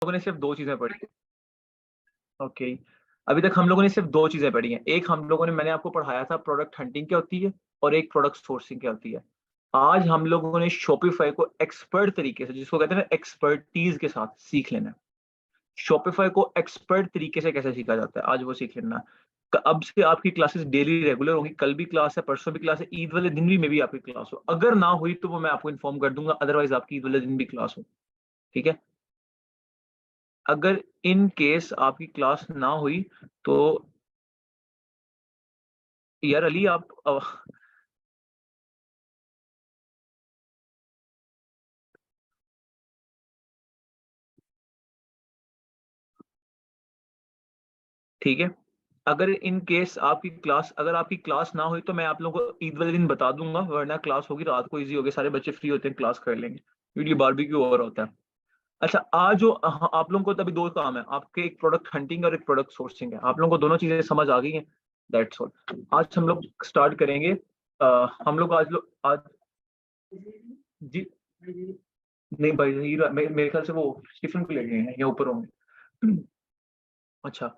लोगों ने सिर्फ दो चीजें पढ़ी है। ओके, अभी तक हम लोगों ने सिर्फ दो चीजें पढ़ी हैं। एक हम लोगों ने मैंने आपको पढ़ाया था प्रोडक्ट हंटिंग क्या होती है, और एक प्रोडक्ट सोर्सिंग क्या होती है। आज हम लोगों ने शॉपिफाई को एक्सपर्ट तरीके से, जिसको कहते हैं ना एक्सपर्टीज के साथ सीख लेना है। शॉपिफाई को एक्सपर्ट तरीके से कैसे सीखा जाता है, आज वो सीख लेना है। अब से आपकी क्लासेस डेली रेगुलर होंगी, कल भी क्लास है, परसों भी क्लास है, ईद वाले दिन भी मे भी आपकी क्लास हो। अगर ना हुई तो वो मैं आपको इन्फॉर्म कर दूंगा, अदरवाइज आपकी ईद वाले दिन भी क्लास हो। ठीक है, अगर इन केस आपकी क्लास ना हुई तो यार अली आप ठीक है, अगर इन केस आपकी क्लास, अगर आपकी क्लास ना हुई तो मैं आप लोगों को ईद वाले दिन बता दूंगा, वरना क्लास होगी रात को, इजी होगी, सारे बच्चे फ्री होते हैं, क्लास कर लेंगे, वीडियो बारबेक्यू हो रहा होता है। अच्छा, आज जो आप लोगों को तभी दो काम है आपके, एक प्रोडक्ट हंटिंग और एक प्रोडक्ट सोर्सिंग है। आप लोगों को दोनों चीजें समझ आ गई हैं, दैट्स ऑल। आज हम लोग स्टार्ट करेंगे। हम लोग आज जी, नहीं भाई, मेरे ख्याल से वो स्टीफन को ले गए हैं या ऊपर होंगे। अच्छा,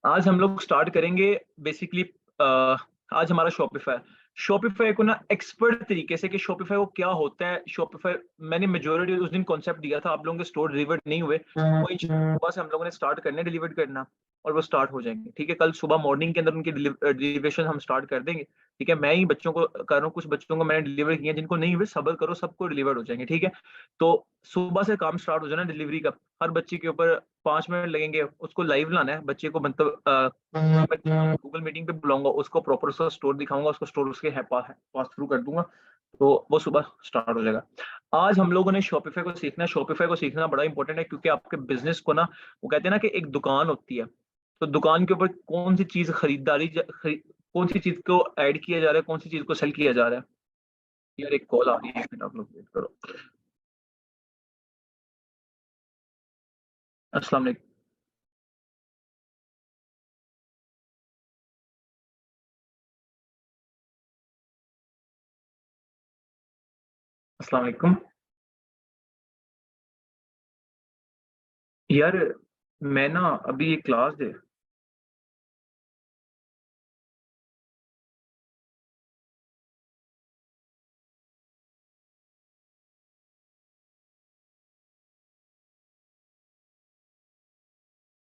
आज हम लोग स्टार्ट करेंगे बेसिकली। आज हमारा शॉपिफाई, शॉपिफाई को ना एक्सपर्ट तरीके से, कि शॉपिफाई को क्या होता है। शॉपिफाई मैंने मेजोरिटी उस दिन कॉन्सेप्ट दिया था, आप लोगों के स्टोर डिलीवर्ड नहीं हुए, वो सुबह से हम लोगों ने स्टार्ट करने डिलीवर करना, और वो स्टार्ट हो जाएंगे। ठीक है, कल सुबह मॉर्निंग के अंदर उनकी डिलीवरेशन हम स्टार्ट कर देंगे। ठीक है, मैं ही बच्चों को कर रहा हूँ, कुछ बच्चों को मैंने डिलीवर किया, जिनको नहीं हुए सब्र करो, सबको डिलीवर्ड हो जाएंगे। ठीक है, तो सुबह से काम स्टार्ट हो जाना डिलीवरी का। हर बच्चे के ऊपर 5 मिनट लगेंगे, उसको लाइव लाना है बच्चे को, मतलब गूगल मीटिंग पे बुलाऊंगा उसको, प्रॉपर उसका स्टोर दिखाऊंगा, उसको स्टोर उसके पास थ्रू कर दूंगा, तो वो सुबह स्टार्ट हो जाएगा। आज हम लोगों ने शॉपिफाई को सीखना है। शॉपिफाई को सीखना बड़ा इंपॉर्टेंट है, क्योंकि आपके बिजनेस को ना, वो कहते हैं ना कि एक दुकान होती है, तो दुकान के ऊपर कौन सी चीज कौन सी चीज को ऐड किया जा रहा है, कौन सी चीज को सेल किया जा रहा है। यार एक कॉल आ रही है, एक मिनट आप लोग वेट करो। अस्सलाम वालेकुम। अस्सलाम वालेकुम। यार मैं ना अभी एक क्लास दे।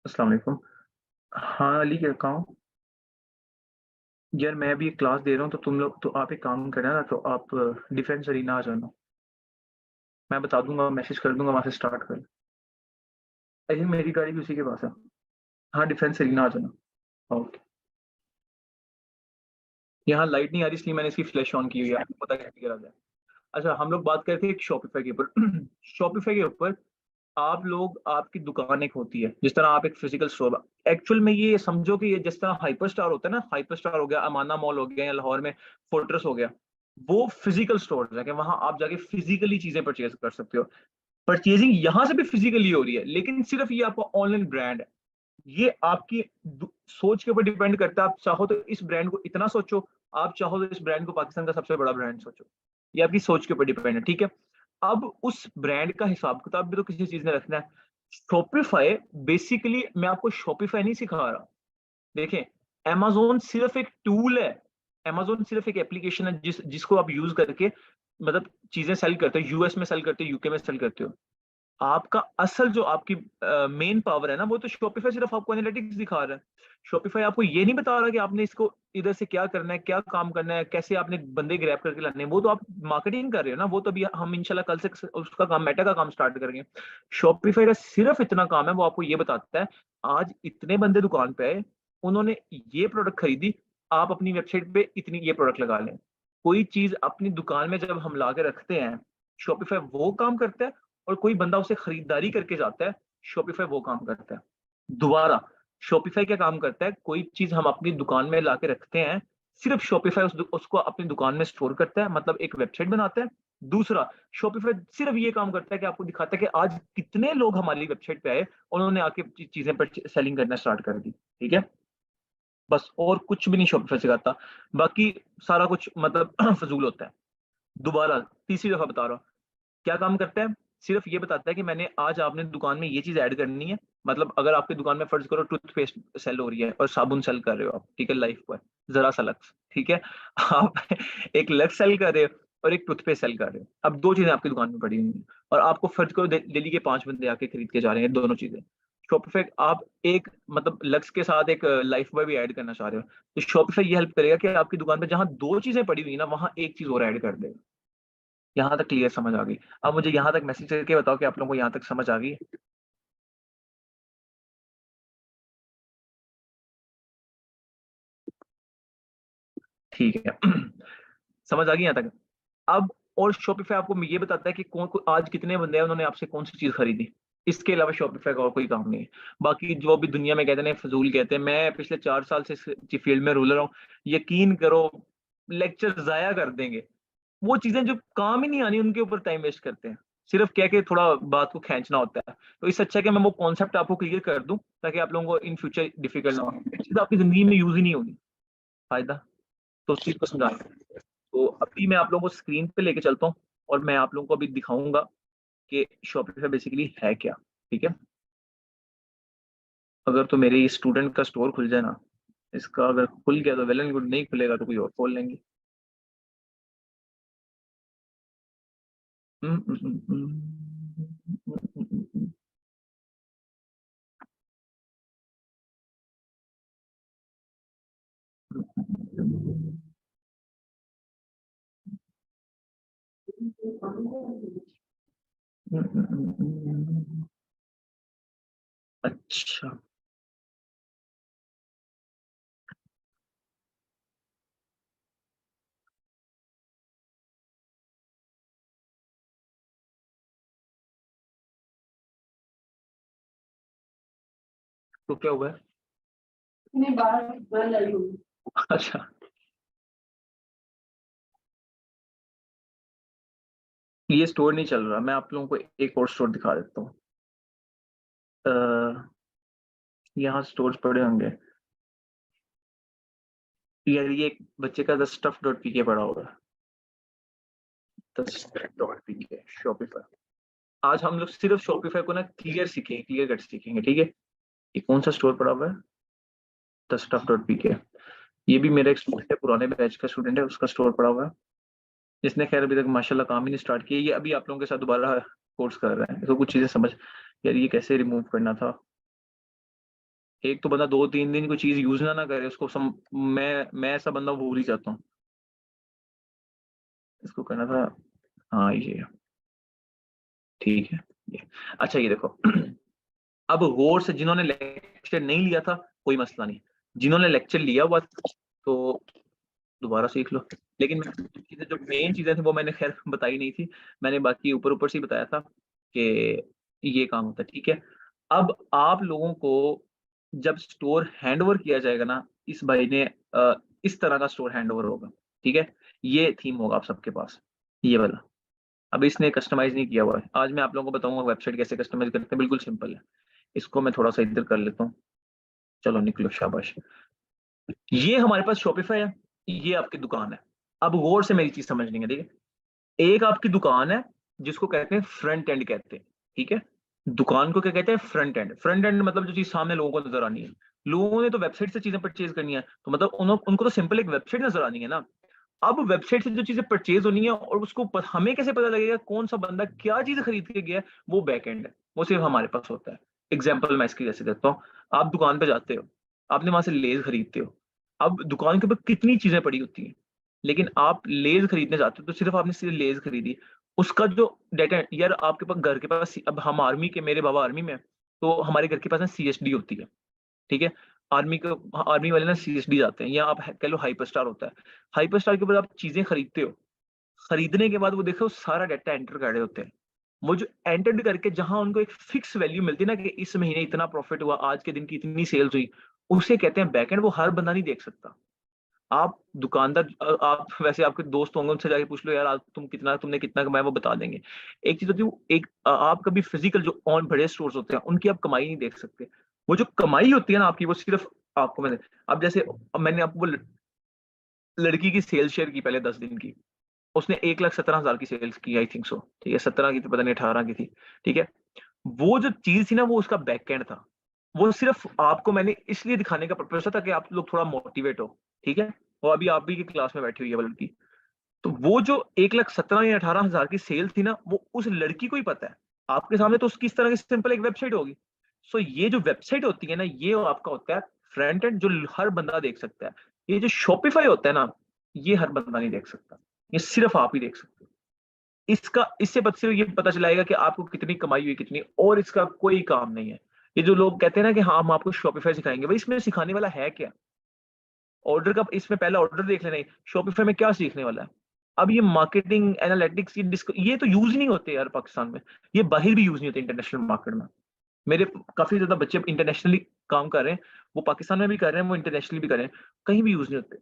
अस्सलाम वालेकुम। हाँ अली, क्या कहाँ? यार मैं अभी एक क्लास दे रहा हूँ, तो तुम लोग, तो आप एक काम करना ना, तो आप डिफेंस अरीना आ जाना। मैं बता दूंगा, मैसेज कर दूंगा, वहां से स्टार्ट कर। आई थिंक मेरी गाड़ी भी उसी के पास है। हाँ, डिफेंस अरीना आ जाना। ओके। यहाँ लाइट नहीं आ रही, इसलिए मैंने इसकी फ्लैश ऑन की हुई है, आपको पता कैसे करा जाए। अच्छा, हम लोग बात करते हैं एक शॉपिफाई के ऊपर। शॉपिफाई के ऊपर आप लोग, आपकी दुकान एक होती है, जिस तरह आप एक फिजिकल स्टोर, एक्चुअल में ये समझो कि ये जिस तरह हाइपर स्टार होता है ना, हाइपर स्टार हो गया, अमाना मॉल हो गया, या लाहौर में फोर्ट्रेस हो गया, वो फिजिकल स्टोर है, कि वहां आप जाके फिजिकली चीजें परचेज कर सकते हो। परचेजिंग यहां से भी फिजिकली हो रही है, लेकिन सिर्फ ये आपका ऑनलाइन ब्रांड है। ये आपकी सोच के ऊपर डिपेंड करता है। आप चाहो तो इस ब्रांड को इतना सोचो, आप चाहो तो इस ब्रांड को पाकिस्तान का सबसे बड़ा ब्रांड सोचो। ये आपकी सोच के ऊपर डिपेंड है। ठीक है, अब उस ब्रांड का हिसाब किताब भी तो किसी चीज ने रखना है। शॉपिफाई, बेसिकली मैं आपको शॉपिफाई नहीं सिखा रहा। देखें, amazon सिर्फ एक टूल है, amazon सिर्फ एक एप्लीकेशन है, जिसको आप यूज करके मतलब चीजें सेल करते हो, यूएस में सेल करते हो, यूके में सेल करते हो। आपका असल जो आपकी मेन पावर है ना, वो तो शॉपिफाई सिर्फ आपको एनालिटिक्स दिखा रहा है। शॉपिफाई आपको ये नहीं बता रहा कि आपने इसको इधर से क्या करना है, क्या काम करना है, कैसे आपने बंदे ग्रैब करके लाने हैं। वो तो आप मार्केटिंग कर रहे हो ना, वो तो अभी हम इंशाल्लाह कल से उसका काम, मेटा का काम स्टार्ट करेंगे। शॉपिफाई का सिर्फ इतना काम है, वो आपको ये बताता है आज इतने बंदे दुकान पे आए, उन्होंने ये प्रोडक्ट खरीदी, आप अपनी वेबसाइट पे इतनी ये प्रोडक्ट लगा लें। कोई चीज अपनी दुकान में जब हम ला के रखते हैं, शॉपिफाई वो काम करता है, और कोई बंदा उसे खरीदारी करके जाता है, शॉपिफाई वो काम करता है। दोबारा, शॉपिफाई क्या काम करता है, कोई चीज हम अपनी दुकान में लाके रखते हैं, सिर्फ शॉपिफाई उसको अपनी दुकान में स्टोर करता है, मतलब एक वेबसाइट बनाता है। दूसरा, शॉपिफाई सिर्फ ये काम करता है कि आपको दिखाता है कि आज कितने लोग हमारी वेबसाइट पे आए, उन्होंने आके चीजें पर सेलिंग करना स्टार्ट कर दी। ठीक है, बस और कुछ भी नहीं शॉपिफाई सिखाता, बाकी सारा कुछ मतलब फजूल होता है। दोबारा तीसरी दफा बता रहा हूँ, क्या काम करता है। सिर्फ ये बताता है कि मैंने आज आपने दुकान में ये चीज ऐड करनी है। मतलब अगर आपकी दुकान में फर्ज करो टूथपेस्ट सेल हो रही है और साबुन सेल कर रहे हो आप, ठीक है, लाइफ पर जरा सा लक्स, ठीक है। आप एक लक्स सेल कर रहे हो और एक टूथपेस्ट सेल कर रहे हो, अब दो चीजें आपकी दुकान में पड़ी हुई हैं और आपको फर्ज करो दिल्ली के 5 बंदे आके खरीद के जा रहे हैं दोनों चीजें। शॉपिफाई आप एक मतलब लक्स के साथ एक लाइफ बॉय भी ऐड करना चाह रहे हो, तो शॉपिफाई ये हेल्प करेगा कि आपकी दुकान पे जहां दो चीजें पड़ी हुई है ना, वहां एक चीज और ऐड कर देगा। यहाँ तक क्लियर समझ आ गई? अब मुझे यहाँ तक मैसेज करके बताओ कि आप लोगों को यहाँ तक समझ आ गई? ठीक है। समझ आ गई यहाँ तक? अब और शॉपिफाई आपको ये बताता है कि आज कितने बंदे हैं उन्होंने आपसे कौन सी चीज खरीदी। इसके अलावा शॉपिफाई का और कोई काम नहीं है। बाकी जो भी दुनिया में कहते हैं फजूल कहते हैं, मैं पिछले 4 साल से इस फील्ड में रूलर हूँ। यकीन करो, लेक्चर जाया कर देंगे। वो चीजें जो काम ही नहीं आनी उनके ऊपर टाइम वेस्ट करते हैं। सिर्फ कह के थोड़ा बात को खींचना होता है। तो इससे अच्छा है कि मैं वो कॉन्सेप्ट आपको क्लियर कर दूं ताकि आप लोगों को इन फ्यूचर डिफिकल्ट ना हो, चीज आपकी जिंदगी में यूज ही नहीं होगी। फायदा तो उस चीज को समझा। तो अभी मैं आप लोगों को स्क्रीन पे लेके चलता हूँ और मैं आप लोगों को अभी दिखाऊंगा कि शॉपिफाई बेसिकली है क्या। ठीक है। अगर तो मेरे स्टूडेंट का स्टोर खुल जाए ना, इसका अगर खुल गया तो वेल एंड गुड, नहीं खुलेगा तो कोई और खोल लेंगे। हम्म, हम्म, हम्म, हम्म, अच्छा, तो क्या हुआ है? नहीं, बाहर बंद आई होगी। अच्छा, ये स्टोर नहीं चल रहा। मैं आप लोगों को एक और स्टोर दिखा देता हूँ। यहाँ स्टोर्स पड़े होंगे यार। ये एक बच्चे का द स्टफ डॉट पी के पड़ा होगा। द स्टफ डॉट पी के शॉपिफाई। आज हम लोग सिर्फ शॉपिफाई को ना क्लियर सीखेंगे, क्लियर कट सीखेंगे, ठीक है। ये कौन सा स्टोर पड़ा हुआ है? द स्टफ डॉट पी के। ये भी मेरा एक स्टूडेंट है, पुराने बैच का स्टूडेंट है, उसका स्टोर पड़ा हुआ है। जिसने खैर अभी तक माशाल्लाह काम ही नहीं स्टार्ट किया। ये अभी आप लोगों के साथ दोबारा कोर्स कर रहे हैं। इसको कुछ चीजें समझ, यार ये कैसे रिमूव करना था। एक तो बंदा 2-3 दिन कोई चीज यूज ना करे उसको मैं ऐसा बंदा भूल ही जाता हूँ। इसको करना था। हाँ ये ठीक है। ये अच्छा, ये देखो। अब गौर से जिन्होंने लेक्चर नहीं लिया था कोई मसला नहीं, जिन्होंने लेक्चर लिया हुआ तो दोबारा सीख लो। लेकिन चीजें जो मेन चीजें थी वो मैंने खैर बताई नहीं थी। मैंने बाकी ऊपर ऊपर से ही बताया था कि ये काम होता है, ठीक है। अब आप लोगों को जब स्टोर हैंड ओवर किया जाएगा ना, इस भाई ने इस तरह का स्टोर हैंड ओवर होगा, ठीक है। ये थीम होगा आप सबके पास, ये वाला। अब इसने कस्टमाइज नहीं किया हुआ है। आज मैं आप लोगों को बताऊंगा वेबसाइट कैसे कस्टमाइज करते हैं, बिल्कुल सिंपल है। इसको मैं थोड़ा सा इधर कर लेता हूँ। चलो निकलो, शाबाश। ये हमारे पास शॉपिफाई है, ये आपकी दुकान है। अब गौर से मेरी चीज समझनी है, ठीक है। एक आपकी दुकान है जिसको कहते हैं फ्रंट एंड कहते हैं, ठीक है। दुकान को क्या कहते हैं? Front end. फ्रंट एंड मतलब जो चीज सामने लोगों को नजर आनी है। लोगों ने तो वेबसाइट से चीजें परचेज करनी है, तो मतलब उनको तो सिंपल एक वेबसाइट नजर आनी है ना। अब वेबसाइट से जो चीजें परचेज होनी है और उसको हमें कैसे पता लगेगा कौन सा बंदा क्या चीज खरीद के गया है, वो बैक एंड है। वो सिर्फ हमारे पास होता है। एग्जाम्पल मैं इसकी जैसे देता हूँ। आप दुकान पे जाते हो, आपने वहां से लेज खरीदते हो। अब दुकान के ऊपर कितनी चीजें पड़ी होती हैं, लेकिन आप लेज खरीदने जाते हो तो सिर्फ आपने सिर्फ लेज खरीदी। उसका जो डाटा यार आपके पास घर के पास, अब हम आर्मी के, मेरे बाबा आर्मी में है, तो हमारे घर के पास ना सीएसडी होती है, ठीक है। आर्मी को, आर्मी वाले ना सीएसडी जाते हैं, या आप कह लो हाइपर स्टार होता है। हाइपर स्टार के ऊपर आप चीजें खरीदते हो। खरीदने के बाद वो देखो सारा डाटा एंटर कर रहे होते हैं। वो जो एंटर्ड करके जहां उनको एक फिक्स वैल्यू मिलती है ना कि इस महीने इतना प्रॉफिट हुआ, आज के दिन की इतनी सेल्स हुई, उसे कहते हैं बैकएंड। वो हर बंदा नहीं देख सकता। आप दुकानदार, आप वैसे आपके दोस्त होंगे उनसे जाके पूछ लो यार आज तुमने कितना कमाया, वो बता देंगे। एक चीज होती है एक आप कभी फिजिकल जो ऑन बड़े स्टोर्स होते हैं उनकी आप कमाई नहीं देख सकते। वो जो कमाई होती है ना आपकी, वो सिर्फ आपको मैंने, अब जैसे मैंने आपको वो लड़की की सेल शेयर की पहले 10 दिन की, उसने 1,17,000 की सेल्स की, आई थिंक सो, ठीक है, 17 की थी, पता नहीं 18 की थी, ठीक है। वो जो चीज़ थी ना, वो उसका बैकएंड था। वो सिर्फ़ आपको मैंने इसलिए दिखाने का पर्पज़ था ताकि आप लोग थोड़ा मोटिवेट हो, ठीक है? और अभी आप भी की क्लास में बैठी हुई है वो लड़की। तो वो जो 1,17,000 या 18,000 की सेल थी ना, वो उस लड़की को ही पता है। आपके सामने तो उसकी इस तरह की सिंपल एक वेबसाइट होगी। सो ये जो वेबसाइट होती है ना, ये आपका होता है फ्रंट एंड जो हर बंदा देख सकता है। ये जो शॉपिफाई होता है ना, ये हर बंदा नहीं देख सकता। ये सिर्फ़ आप ही देख सकते हो। इसका इससे बस सिर्फ़ ये पता चलाएगा कि आपको कितनी कमाई हुई, कितनी, और इसका कोई काम नहीं है। ये जो लोग कहते हैं ना कि हाँ, हम आपको शॉपिफाई सिखाएँगे, भाई इसमें सिखाने वाला है क्या? ऑर्डर का इसमें पहला ऑर्डर देख लेना है, शॉपिफाई में क्या सीखने वाला है? अब ये मार्केटिंग, एनालिटिक्स, ये तो यूज़ ही नहीं होते यार पाकिस्तान में। ये बाहर भी यूज़ नहीं होते इंटरनेशनल मार्केट में। मेरे काफ़ी ज़्यादा बच्चे इंटरनेशनली काम कर रहे हैं, वो पाकिस्तान में भी कर रहे हैं, वो इंटरनेशनली भी कर रहे हैं, कहीं भी यूज़ नहीं होते।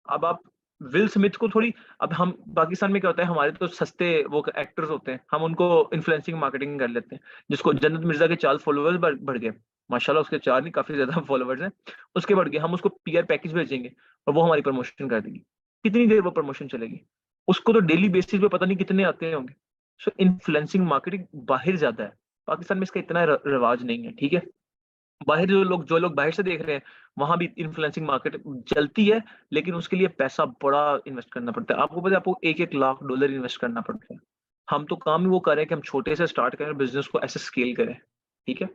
अब आप विल स्मिथ को थोड़ी, अब हम पाकिस्तान में क्या होता है, हमारे तो सस्ते वो एक्टर्स होते हैं, हम उनको इन्फ्लुएंसिंग मार्केटिंग कर लेते हैं। जिसको जन्नत मिर्ज़ा के 4 फॉलोवर्स बढ़ गए, माशाल्लाह उसके 4 नहीं, काफ़ी ज़्यादा फॉलोवर्स हैं, उसके बढ़ गए, हम उसको पीआर पैकेज भेजेंगे और वो हमारी प्रमोशन कर देगी। कितनी देर वो प्रमोशन चलेगी? उसको तो डेली बेसिस पे पता नहीं कितने आते होंगे। सो इन्फ्लुएंसिंग मार्केटिंग बाहर ज़्यादा है, पाकिस्तान में इसका इतना रिवाज नहीं है, ठीक है? बाहर जो लोग बाहर से देख रहे हैं, वहाँ भी इन्फ्लुएंसिंग मार्केट चलती है, लेकिन उसके लिए पैसा बड़ा इन्वेस्ट करना पड़ता है। आपको पता है, आपको 1-1 लाख डॉलर इन्वेस्ट करना पड़ता है। हम तो काम ही वो कर रहे हैं कि हम छोटे से स्टार्ट करें, बिज़नेस को ऐसे स्केल करें, ठीक है?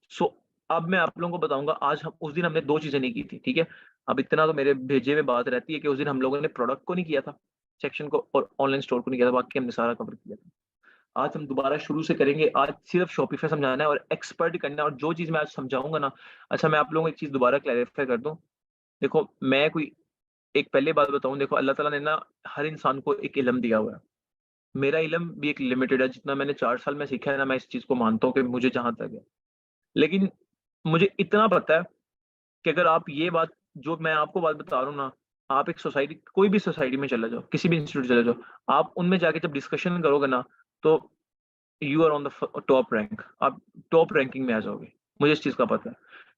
सो अब मैं आप लोगों को बताऊँगा, आज हम उस दिन हमने 2 चीज़ें नहीं की थी, ठीक है? अब इतना तो मेरे भेजे में बात रहती है कि उस दिन हम लोगों ने प्रोडक्ट को नहीं किया था, सेक्शन को और ऑनलाइन स्टोर को नहीं किया था, बाकी हमने सारा कवर किया था। आज हम दोबारा शुरू से करेंगे। आज सिर्फ शॉपिफ़ाई समझाना है और एक्सपर्ट करना है, और जो चीज़ मैं आज समझाऊँगा ना, अच्छा मैं आप लोगों को एक चीज़ दोबारा क्लैरिफ़ाई कर दूँ। देखो, मैं कोई एक पहले बात बताऊँ, देखो अल्लाह ताला ने ना हर इंसान को एक इल्म दिया हुआ है। मेरा इल्म भी एक लिमिटेड है, जितना मैंने 4 साल में सीखा है ना, मैं इस चीज़ को मानता हूँ कि मुझे जहाँ तक है। लेकिन मुझे इतना पता है कि अगर आप ये बात, जो मैं आपको बात बता रहा हूँ ना, आप एक सोसाइटी, कोई भी सोसाइटी में चले जाओ, किसी भी इंस्टीट्यूट चले जाओ, आप उनमें जाके जब डिस्कशन करोगे ना, तो you are on the top rank, आप टॉप रैंकिंग में आ जाओगे। मुझे इस चीज़ का पता है।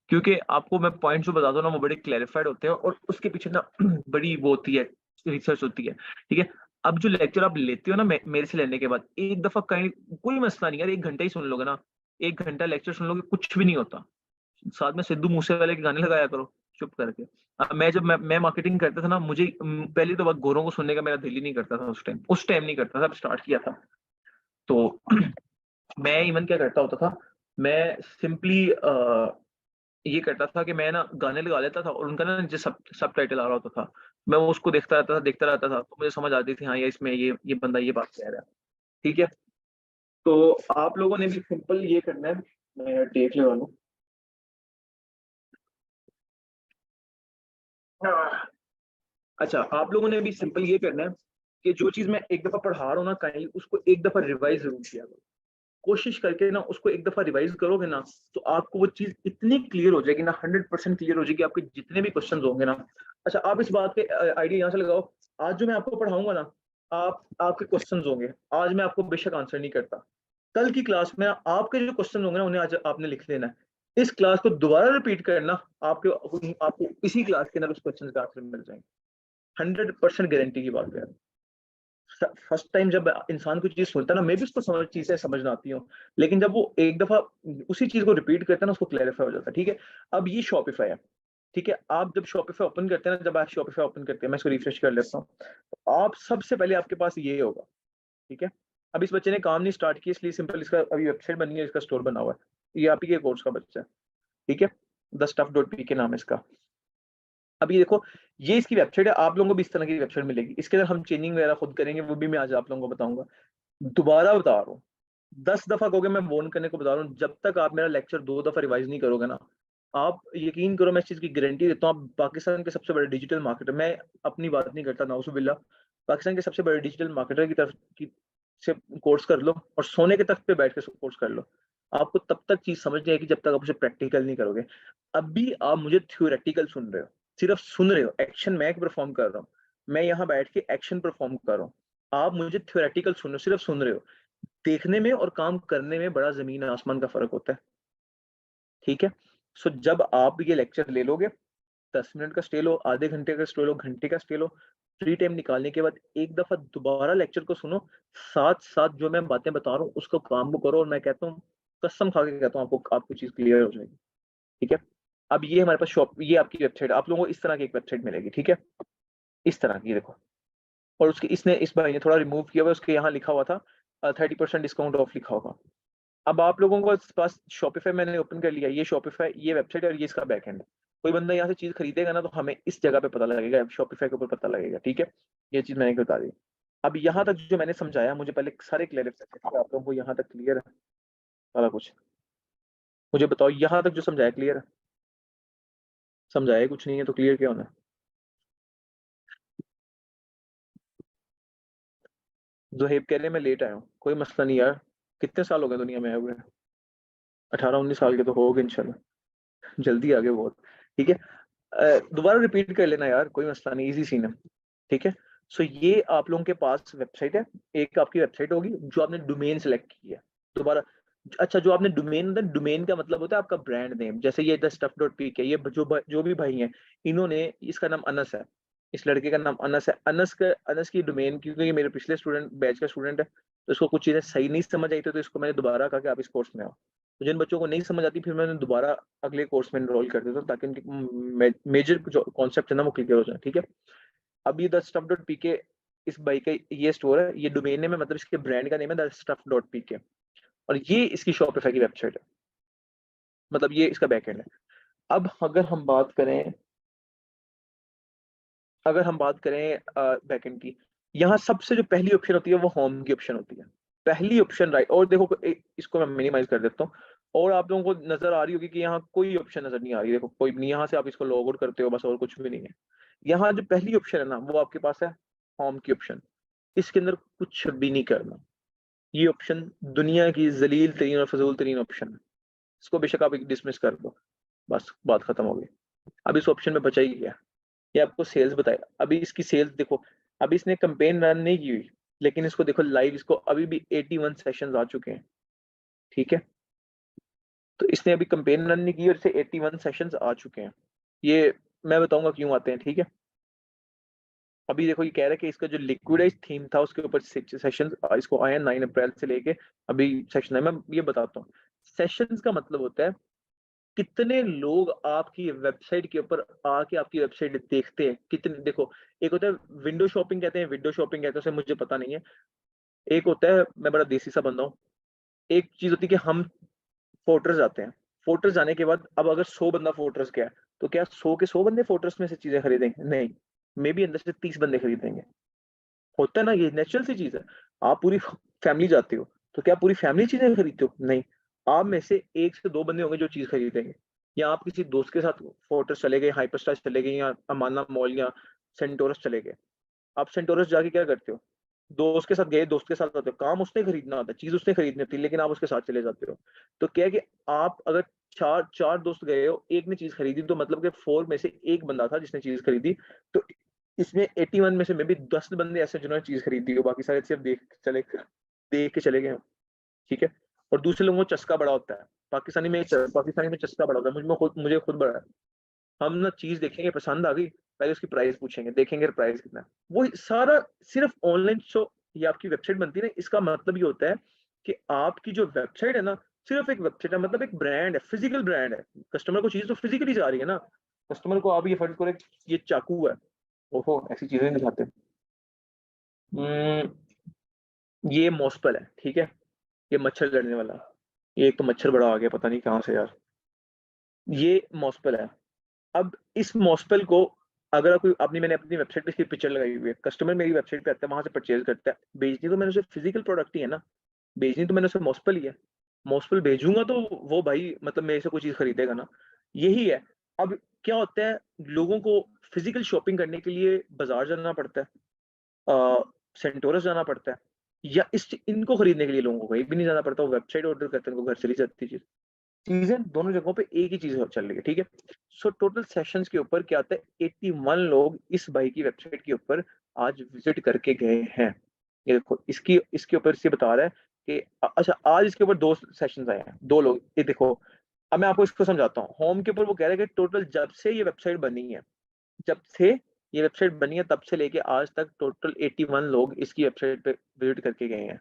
क्योंकि आपको मैं पॉइंट्स जो बताता हूँ ना, वो बड़े क्लैरिफाइड होते हैं और उसके पीछे ना बड़ी वो होती है, रिसर्च होती है। ठीक है? अब जो लेक्चर आप लेते हो ना मेरे से लेने के बाद, एक दफ़ा कहीं, कोई मसला नहीं यार, 1 घंटा ही सुन लोगे ना, 1 घंटा लेक्चर सुन लोगे, कुछ भी नहीं होता। साथ में सिद्धू मूसेवाले के गाने लगाया करो, चुप करके। मैं जब मैं मार्केटिंग करता था ना, मुझे पहली तो बात, गोरों को सुनने का मेरा दिल ही नहीं करता था उस टाइम नहीं करता था, जब स्टार्ट किया था। तो मैं इवन क्या करता होता था, मैं सिंपली ये करता था कि मैं ना गाने लगा लेता था और उनका ना नीचे सबटाइटल आ रहा होता था। मैं वो उसको देखता रहता था, तो मुझे समझ आती थी, हाँ, ये इसमें ये बंदा ये बात कह रहा है। ठीक है? तो आप लोगों ने भी सिंपल ये करना है, मैं टेप लगा लूँ। हाँ। अच्छा, आप लोगों ने भी सिंपल ये करना है कि जो चीज़ मैं एक दफ़ा पढ़ा रहा हूँ ना कहीं, उसको एक दफ़ा रिवाइज़ ज़रूर किया करो। कोशिश करके ना उसको एक दफ़ा रिवाइज़ करोगे ना, तो आपको वो चीज़ इतनी क्लियर हो जाएगी ना, 100% क्लियर हो जाएगी, आपके जितने भी क्वेश्चन्स होंगे ना। अच्छा, आप इस बात के आइडिया यहाँ से लगाओ, आज जो मैं आपको पढ़ाऊँगा ना, आपके क्वेश्चन्स होंगे, आज मैं आपको बेशक आंसर नहीं करता। कल की क्लास में आपके जो क्वेश्चन होंगे ना, उन्हें आज आपने लिख लेना है। इस क्लास को दोबारा रिपीट करना, आपको इसी क्लास के अंदर उस क्वेश्चन का आंसर मिल जाएँगे। 100% गारंटी की बात है। फर्स्ट टाइम जब इंसान कोई चीज़ सुनता है ना, मैं भी उसको चीज़ें समझ में आती हूँ। लेकिन जब वो एक दफ़ा उसी चीज़ को रिपीट करता है ना, उसको क्लैरिफ़ाई हो जाता है, ठीक है? अब ये शॉपिफ़ाई है, ठीक है? आप जब शॉपिफ़ाई ओपन करते हैं ना, जब आप शॉपिफ़ाई ओपन करते हैं, मैं इसको रिफ्रेश कर लेता हूँ। तो आप सबसे पहले आपके पास ये होगा, ठीक है? अब इस बच्चे ने काम नहीं स्टार्ट किया, इसलिए सिंपल इसका अभी वेबसाइट बनी है, इसका स्टोर बना हुआ है। ये आप ही के कोर्स का बच्चा है, ठीक है? द स्टफ डॉट पी के नाम है इसका। अब ये देखो, ये इसकी वेबसाइट है, आप लोगों को भी इस तरह की वेबसाइट मिलेगी। इसके अंदर हम चेंजिंग वगैरह खुद करेंगे, वो भी मैं आज आप लोगों को बताऊँगा। दोबारा बता रहा हूँ, 10 दफ़ा कहोगे, मैं वार्न करने को बता रहा हूँ, जब तक आप मेरा लेक्चर 2 दफ़ा रिवाइज़ नहीं करोगे ना, आप यकीन करो, मैं इस चीज़ की गारंटी देता हूँ, आप पाकिस्तान के सबसे बड़े डिजिटल मार्केटर, मैं अपनी बात नहीं करता, नाउज़ुबिल्लाह, पाकिस्तान के सबसे बड़े डिजिटल मार्केटर की तरफ की से कोर्स कर लो और सोने के तख्त पे बैठ के कोर्स कर लो। आपको तब तक चीज़ समझ नहीं आएगी जब तक आप उसे प्रैक्टिकल नहीं करोगे। अभी आप मुझे थ्योरेटिकल सुन रहे हो, सिर्फ़ सुन रहे हो, एक्शन मैं परफ़ॉर्म कर रहा हूँ। मैं यहाँ बैठ के एक्शन परफ़ॉर्म कर रहा हूँ। आप मुझे थ्योरेटिकल सुन रहे हो, सिर्फ़ सुन रहे हो। देखने में और काम करने में बड़ा ज़मीन आसमान का फ़र्क होता है, ठीक है? सो जब आप ये लेक्चर ले लोगे, 10 मिनट का स्टे लो, आधे घंटे का स्टे लो, घंटे का स्टे लो, फ्री टाइम निकालने के बाद एक दफा दोबारा लेक्चर को सुनो, साथ साथ जो मैं बातें बता रहा हूँ उसको काम को करो, और मैं कहता हूँ, कसम खा के कहता हूँ, आपको चीज क्लियर हो जाएगी। ठीक है, अब ये हमारे पास शॉप, ये आपकी वेबसाइट, आप लोगों को इस तरह की एक वेबसाइट मिलेगी। ठीक है, इस तरह की देखो, और उसके इसने इस भाई ने थोड़ा रिमूव किया हुआ, उसके यहाँ लिखा हुआ था 30% डिस्काउंट ऑफ लिखा होगा। अब आप लोगों को पास शॉपिफाई मैंने ओपन कर लिया, ये शॉपिफाई, ये वेबसाइट और ये इसका बैकएंड। कोई बंदा यहाँ से चीज खरीदेगा ना, तो हमें इस जगह पे पता लगेगा, शॉपिफाई के ऊपर पता लगेगा। ठीक है, ये चीज मैंने बता दी। अब यहाँ तक जो मैंने समझाया, मुझे पहले सारे क्लियर, आप लोगों को यहाँ तक क्लियर है सारा कुछ? मुझे बताओ, यहाँ तक जो समझाया क्लियर है? समझाया कुछ नहीं है तो क्लियर क्या होना है? जोहेब कह रहे हैं मैं लेट आया हूँ, कोई मसला नहीं यार, कितने साल हो गए दुनिया में आए हुए? 18-19 साल के तो हो गए इंशाल्लाह, जल्दी आ गए बहुत। ठीक है, दोबारा रिपीट कर लेना यार, कोई मसला नहीं, इजी सीन है। ठीक है, सो ये आप लोगों के पास वेबसाइट है, एक आपकी वेबसाइट होगी जो आपने डोमेन सेलेक्ट की है। दोबारा, अच्छा, जो आपने डोमेन, डोमेन का मतलब होता है आपका ब्रांड नेम। जैसे ये द स्टफ डॉट पी के, ये जो भी भाई हैं, इन्होंने, इसका नाम अनस है, इस लड़के का नाम अनस है। अनस की डोमेन, क्योंकि ये मेरे पिछले स्टूडेंट बैच का स्टूडेंट है, तो इसको कुछ चीजें सही नहीं समझ आई थी, तो इसको मैंने दोबारा कहा कि आप इस कोर्स में आओ। तो जिन बच्चों को नहीं समझ आती, फिर मैंने दोबारा अगले कोर्स में एनरोल कर देता हूँ, ताकि उनकी मेजर जो कॉन्सेप्ट है ना वो क्लियर हो जाए। ठीक है, अब ये द स्टफ डॉट पी के, इस बाई का ये स्टोर है, ये डोमेन नेम है, मतलब इसके ब्रांड का नेम है द स्टफ डॉट पी के, और ये इसकी शॉपिफाई की वेबसाइट है, मतलब ये इसका बैकएंड है। अब अगर हम बात करें बैकएंड की, यहाँ सबसे जो पहली ऑप्शन होती है वो होम की ऑप्शन होती है, पहली ऑप्शन, राइट। और देखो, इसको मैं मिनिमाइज कर देता हूँ, और आप लोगों को नजर आ रही होगी कि यहाँ कोई ऑप्शन नजर नहीं आ रही, देखो कोई नहीं, यहाँ से आप इसको लॉग आउट करते हो बस, और कुछ भी नहीं है। यहाँ जो पहली ऑप्शन है ना, वो आपके पास है होम की ऑप्शन, इसके अंदर कुछ भी नहीं करना। ये ऑप्शन दुनिया की जलील तरीन और फजूल तरीन ऑप्शन है, इसको बेशक आप डिसमिस कर दो, बस बात खत्म हो गई। अब इस ऑप्शन में बचा ही गया, ये आपको सेल्स बताएगा। अभी इसकी सेल्स देखो, अभी इसने कैंपेन रन नहीं की हुई, लेकिन इसको देखो लाइव, इसको अभी भी 81 सेशंस आ चुके हैं। ठीक है, तो इसने अभी कैंपेन रन नहीं की और इसे 81 सेशंस आ चुके हैं। ये मैं बताऊंगा क्यों आते हैं। ठीक है, अभी देखो, ये कह रहा है कि इसका जो लिक्विडाइज थीम था उसके ऊपर सेशंस इसको आए हैं 9 अप्रैल से लेके अभी सेशन है। मैं ये बताता हूँ, सेशंस का मतलब होता है कितने लोग आपकी वेबसाइट के ऊपर आके आपकी वेबसाइट देखते हैं, कितने। देखो, एक होता है विंडो शॉपिंग, कहते हैं विंडो शॉपिंग कहते हैं उसे, मुझे पता नहीं है। एक होता है, मैं बड़ा देसी सा बंदा हूँ, एक चीज होती है कि हम फोर्ट्रेस जाते हैं, फोर्ट्रेस जाने के बाद अब अगर 100 बंदा फोर्ट्रेस गया, तो क्या 100 के 100 बंदे फोर्ट्रेस में से चीजें खरीदेंगे? नहीं, मे बी अंदर से 30 बंदे खरीदेंगे। होता है ना, ये नेचुरल सी चीज है। आप पूरी फैमिली जाते हो, तो क्या पूरी फैमिली चीजें खरीदते हो? नहीं, आप में से 1 से 2 बंदे होंगे जो चीज खरीदेंगे। या आप किसी दोस्त के साथ फोर्ट्रेस चले गए, हाइपरस्टार चले गए, या अमाना मॉल या सेंटोरस चले गए। आप सेंटोरस जाके क्या करते हो? दोस्त के साथ गए, दोस्त के साथ आते हो, काम उसने खरीदना होता है, चीज उसने खरीदनी होती है, लेकिन आप उसके साथ चले जाते हो। तो क्या है कि आप अगर चार चार दोस्त गए हो, एक ने चीज खरीदी, तो मतलब कि 4 में से एक बंदा था जिसने चीज खरीदी। तो इसमें 81 में से मे बी 10 बंदे ऐसे जिन्होंने चीज खरीदी हो, बाकी सारे सिर्फ देख के चले गए हो। ठीक है, और दूसरे लोगों को चस्का बड़ा होता है, पाकिस्तानी में चस्का बड़ा होता है, मुझे खुद बड़ा है। हम ना चीज देखेंगे, पसंद आ गई, पहले उसकी प्राइस पूछेंगे, देखेंगे प्राइस कितना है। वो सारा सिर्फ ऑनलाइन शो, ये आपकी वेबसाइट बनती है ना, इसका मतलब ये होता है कि आपकी जो वेबसाइट है ना, सिर्फ एक वेबसाइट है, मतलब एक ब्रांड है, फिजिकल ब्रांड है। कस्टमर को चीज तो फिजिकली जा रही है ना। कस्टमर को आप ये फर्ज करें, ये चाकू है, ओहो ऐसी चीजें नहीं दिखाते। ये मॉस्पल है, ठीक है, ये मच्छर लड़ने वाला। ये एक तो मच्छर बड़ा आ गया, पता नहीं कहाँ से यार। ये मॉस्पल है। अब इस मॉस्पेल को, अगर कोई आपने, मैंने अपनी वेबसाइट पे इसकी पिक्चर लगाई हुई है, कस्टमर मेरी वेबसाइट पे आता है, वहां से परचेज करता है, बेचनी तो मैंने उसे फिजिकल प्रोडक्ट ही है ना, बेचनी तो मैंने उसे मॉस्पेल ही है। मॉस्पेल भेजूंगा तो वो भाई मतलब मेरे से कोई चीज खरीदेगा ना, यही है। अब क्या होता है, लोगों को फिजिकल शॉपिंग करने के लिए बाजार जाना पड़ता है, सेंटोरस जाना पड़ता है, या इस इनको खरीदने के लिए लोगों को कहीं भी नहीं जाना पड़ता, वो वेबसाइट ऑर्डर करते हैं, उनको घर चली जाती है। चीजें दोनों जगहों पे एक ही चीज चल रही है। ठीक है, सो टोटल सेशंस के ऊपर क्या आता है, 81 लोग इस भाई की वेबसाइट के ऊपर आज विजिट करके गए हैं। ये देखो, इसकी इसके ऊपर से बता रहा है कि अच्छा, आज इसके ऊपर 2 सेशंस आए हैं, 2 लोग। ये देखो, अब मैं आपको इसको समझाता हूँ। होम के ऊपर वो कह रहा है कि टोटल जब से ये वेबसाइट बनी है, जब से ये वेबसाइट बनी है तब से लेके आज तक टोटल 81 लोग इसकी वेबसाइट पे विजिट करके गए हैं,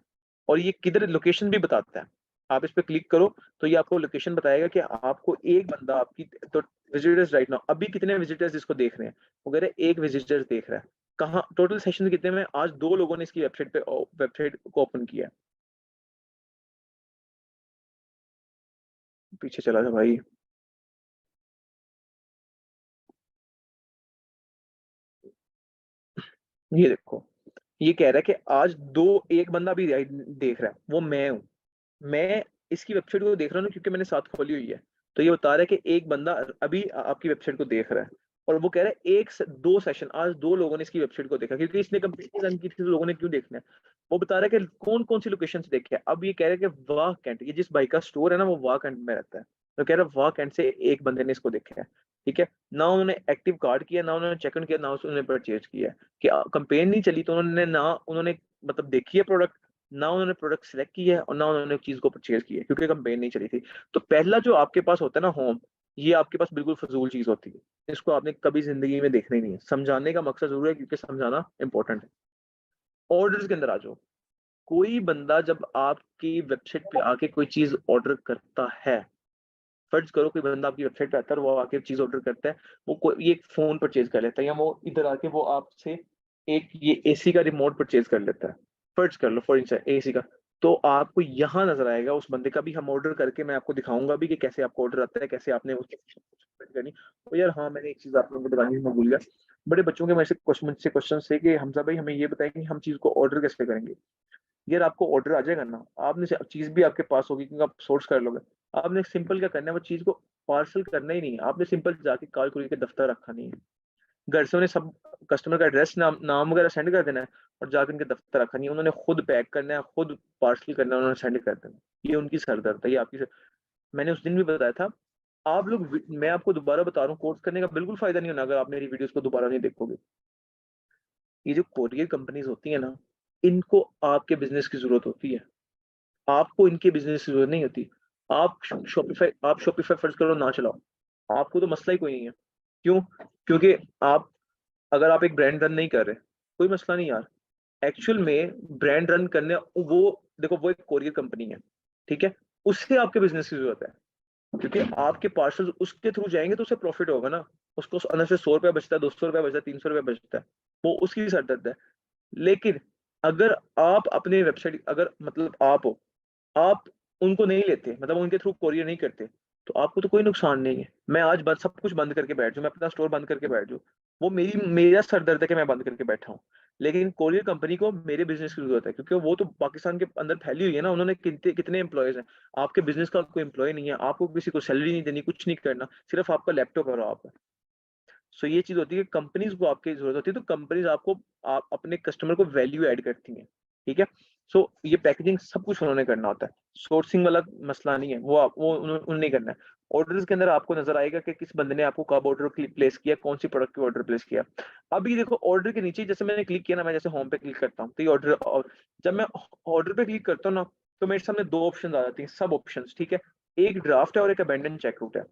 और ये किधर लोकेशन भी बताता है। आप इस पे क्लिक करो तो ये आपको लोकेशन बताएगा कि आपको एक बंदा आपकी तो विजिटर्स राइट नाउ अभी कितने विजिटर्स इसको देख रहे हैं, वो कह रहे हैं एक विजिटर देख रहा है। कहाँ टोटल सेशन कितने में, आज 2 लोगों ने इसकी वेबसाइट को ओपन किया है। पीछे चला था भाई, ये देखो, ये कह रहा है कि आज एक बंदा भी देख रहा है, वो मैं हूँ। मैं इसकी वेबसाइट को देख रहा हूँ क्योंकि मैंने साथ खोली हुई है। तो ये बता रहा है कि एक बंदा अभी आपकी वेबसाइट को देख रहा है, और वो कह रहा है दो सेशन आज 2 लोगों ने इसकी वेबसाइट को देखा, क्योंकि इसने कंपनी रन की थी तो लोगों ने क्यों देखना है। वो बता रहा है कि कौन कौन सी लोकेशन से देखे। अब ये कह रहा है कि वाह कैंट, ये जिस बाइक का स्टोर है ना वो वाह कैंट में रहता है, तो कह रहा है वाह कैंट से एक बंदे ने इसको देखा है। ठीक है, ना उन्होंने एक्टिव कार्ड किया, ना उन्होंने चेक इन किया, ना उन्होंने परचेज किया। कि कंपेन नहीं चली तो उन्होंने ना उन्होंने मतलब देखी है प्रोडक्ट, ना उन्होंने प्रोडक्ट सेलेक्ट किया है, और ना उन्होंने चीज को परचेज किया है, क्योंकि कंपेन नहीं चली थी। तो पहला जो आपके पास होता है ना होम, ये आपके पास बिल्कुल फजूल चीज होती है। इसको आपने कभी जिंदगी में देखना ही नहीं है। समझाने का मकसद जरूर है क्योंकि समझाना इंपॉर्टेंट है। ऑर्डर्स के अंदर आ जाओ। कोई बंदा जब आपकी वेबसाइट पे आके कोई चीज ऑर्डर करता है, फर्ज करो कोई बंदा आपकी वेबसाइट पे आता है और वो आके चीज ऑर्डर करता है, वो कोई ये एक फोन परचेज कर लेता है, या वो इधर आके वो आपसे एक ये एसी का रिमोट परचेज कर लेता है। फर्ज कर लो फॉर इंस्टेंस एसी का, तो आपको यहाँ नजर आएगा उस बंदे का भी। हम ऑर्डर करके मैं आपको दिखाऊंगा भी कि कैसे आपको ऑर्डर आता है, कैसे आपने उसकी करनी। तो यार हाँ, मैंने एक चीज आप लोगों को बतानी थी, मैं भूल गया। बड़े बच्चों के क्वेश्चन से कि हमजा भाई हमें ये बताएं कि हम चीज को ऑर्डर कैसे करेंगे। यार आपको ऑर्डर आ जाएगा ना, आपने चीज भी आपके पास होगी क्योंकि आप सोर्स कर लोगे। आपने सिंपल क्या करना है, वो चीज को पार्सल करना ही नहीं है, आपने सिंपल जाके कॉल के दफ्तर रखा नहीं है। घर से उन्हें सब कस्टमर का एड्रेस नाम वगैरह सेंड कर देना है, और जाकर उनके दफ्तर रखा नहीं है। उन्होंने खुद पैक करना है, खुद पार्सल करना है, उन्होंने सेंड कर देना है। ये उनकी सरदर्द है, ये आपकी मैंने उस दिन भी बताया था। आप लोग मैं आपको दोबारा बता रहा हूँ, कोर्स करने का बिल्कुल फायदा नहीं होना अगर आप मेरी वीडियोस को दोबारा नहीं देखोगे। ये जो कोरियर कंपनीज होती है ना, इनको आपके बिजनेस की जरूरत होती है, आपको इनके बिजनेस की जरूरत नहीं होती। आप शॉपिफाई फर्ज करो ना चलाओ, आपको तो मसला ही कोई नहीं है। क्यों? क्योंकि आप अगर आप एक ब्रांड रन नहीं कर रहे, कोई मसला नहीं यार। एक्चुअल में ब्रांड रन करने वो देखो, वो एक कोरियर कंपनी है, ठीक है, उससे आपके बिजनेस की जरूरत है, क्योंकि आपके पार्सल उसके थ्रू जाएंगे तो उसे प्रॉफिट होगा ना। उसको अंदर से 100 रुपया बचता है, 200 रुपया बचता है, 300 रुपया बचता है, वो उसकी सरदर्द है। लेकिन अगर आप अपने वेबसाइट अगर मतलब आप हो, आप उनको नहीं लेते, मतलब उनके थ्रू कोरियर नहीं करते, तो आपको तो कोई नुकसान नहीं है। मैं आज बस सब कुछ बंद करके बैठ जाऊं, मैं अपना स्टोर बंद करके बैठ जाऊं, वो मेरा सर दर्द है कि मैं बंद करके बैठा हूँ। लेकिन कोरियर कंपनी को मेरे बिजनेस की जरूरत है, क्योंकि वो तो पाकिस्तान के अंदर फैली हुई है ना। उन्होंने कितने कितने एम्प्लॉयज हैं। आपके बिजनेस का कोई एम्प्लॉय नहीं है, आपको किसी को सैलरी नहीं देनी, कुछ नहीं करना, सिर्फ आपका लैपटॉप और आप। सो ये चीज होती है कि कंपनीज को आपकी जरूरत होती है, तो कंपनीज आपको आप अपने कस्टमर को वैल्यू ऐड करती हैं। ठीक है, सो ये पैकेजिंग सब कुछ उन्होंने करना होता है, सोर्सिंग वाला मसला नहीं है, वो उन्होंने नहीं करना है। ऑर्डर्स के अंदर आपको नजर आएगा कि किस बंदे ने आपको कब ऑर्डर प्लेस किया, कौन सी प्रोडक्ट की ऑर्डर प्लेस किया। अब ये देखो ऑर्डर के नीचे जैसे मैंने क्लिक किया ना, मैं जैसे होम पे क्लिक करता हूँ तो ये ऑर्डर, और जब मैं ऑर्डर पे क्लिक करता हूँ ना, तो मेरे सामने 2 ऑप्शन आ जाती हैं, सब ऑप्शन। ठीक है, एक ड्राफ्ट है और एक अबेंडन चेकआउट है।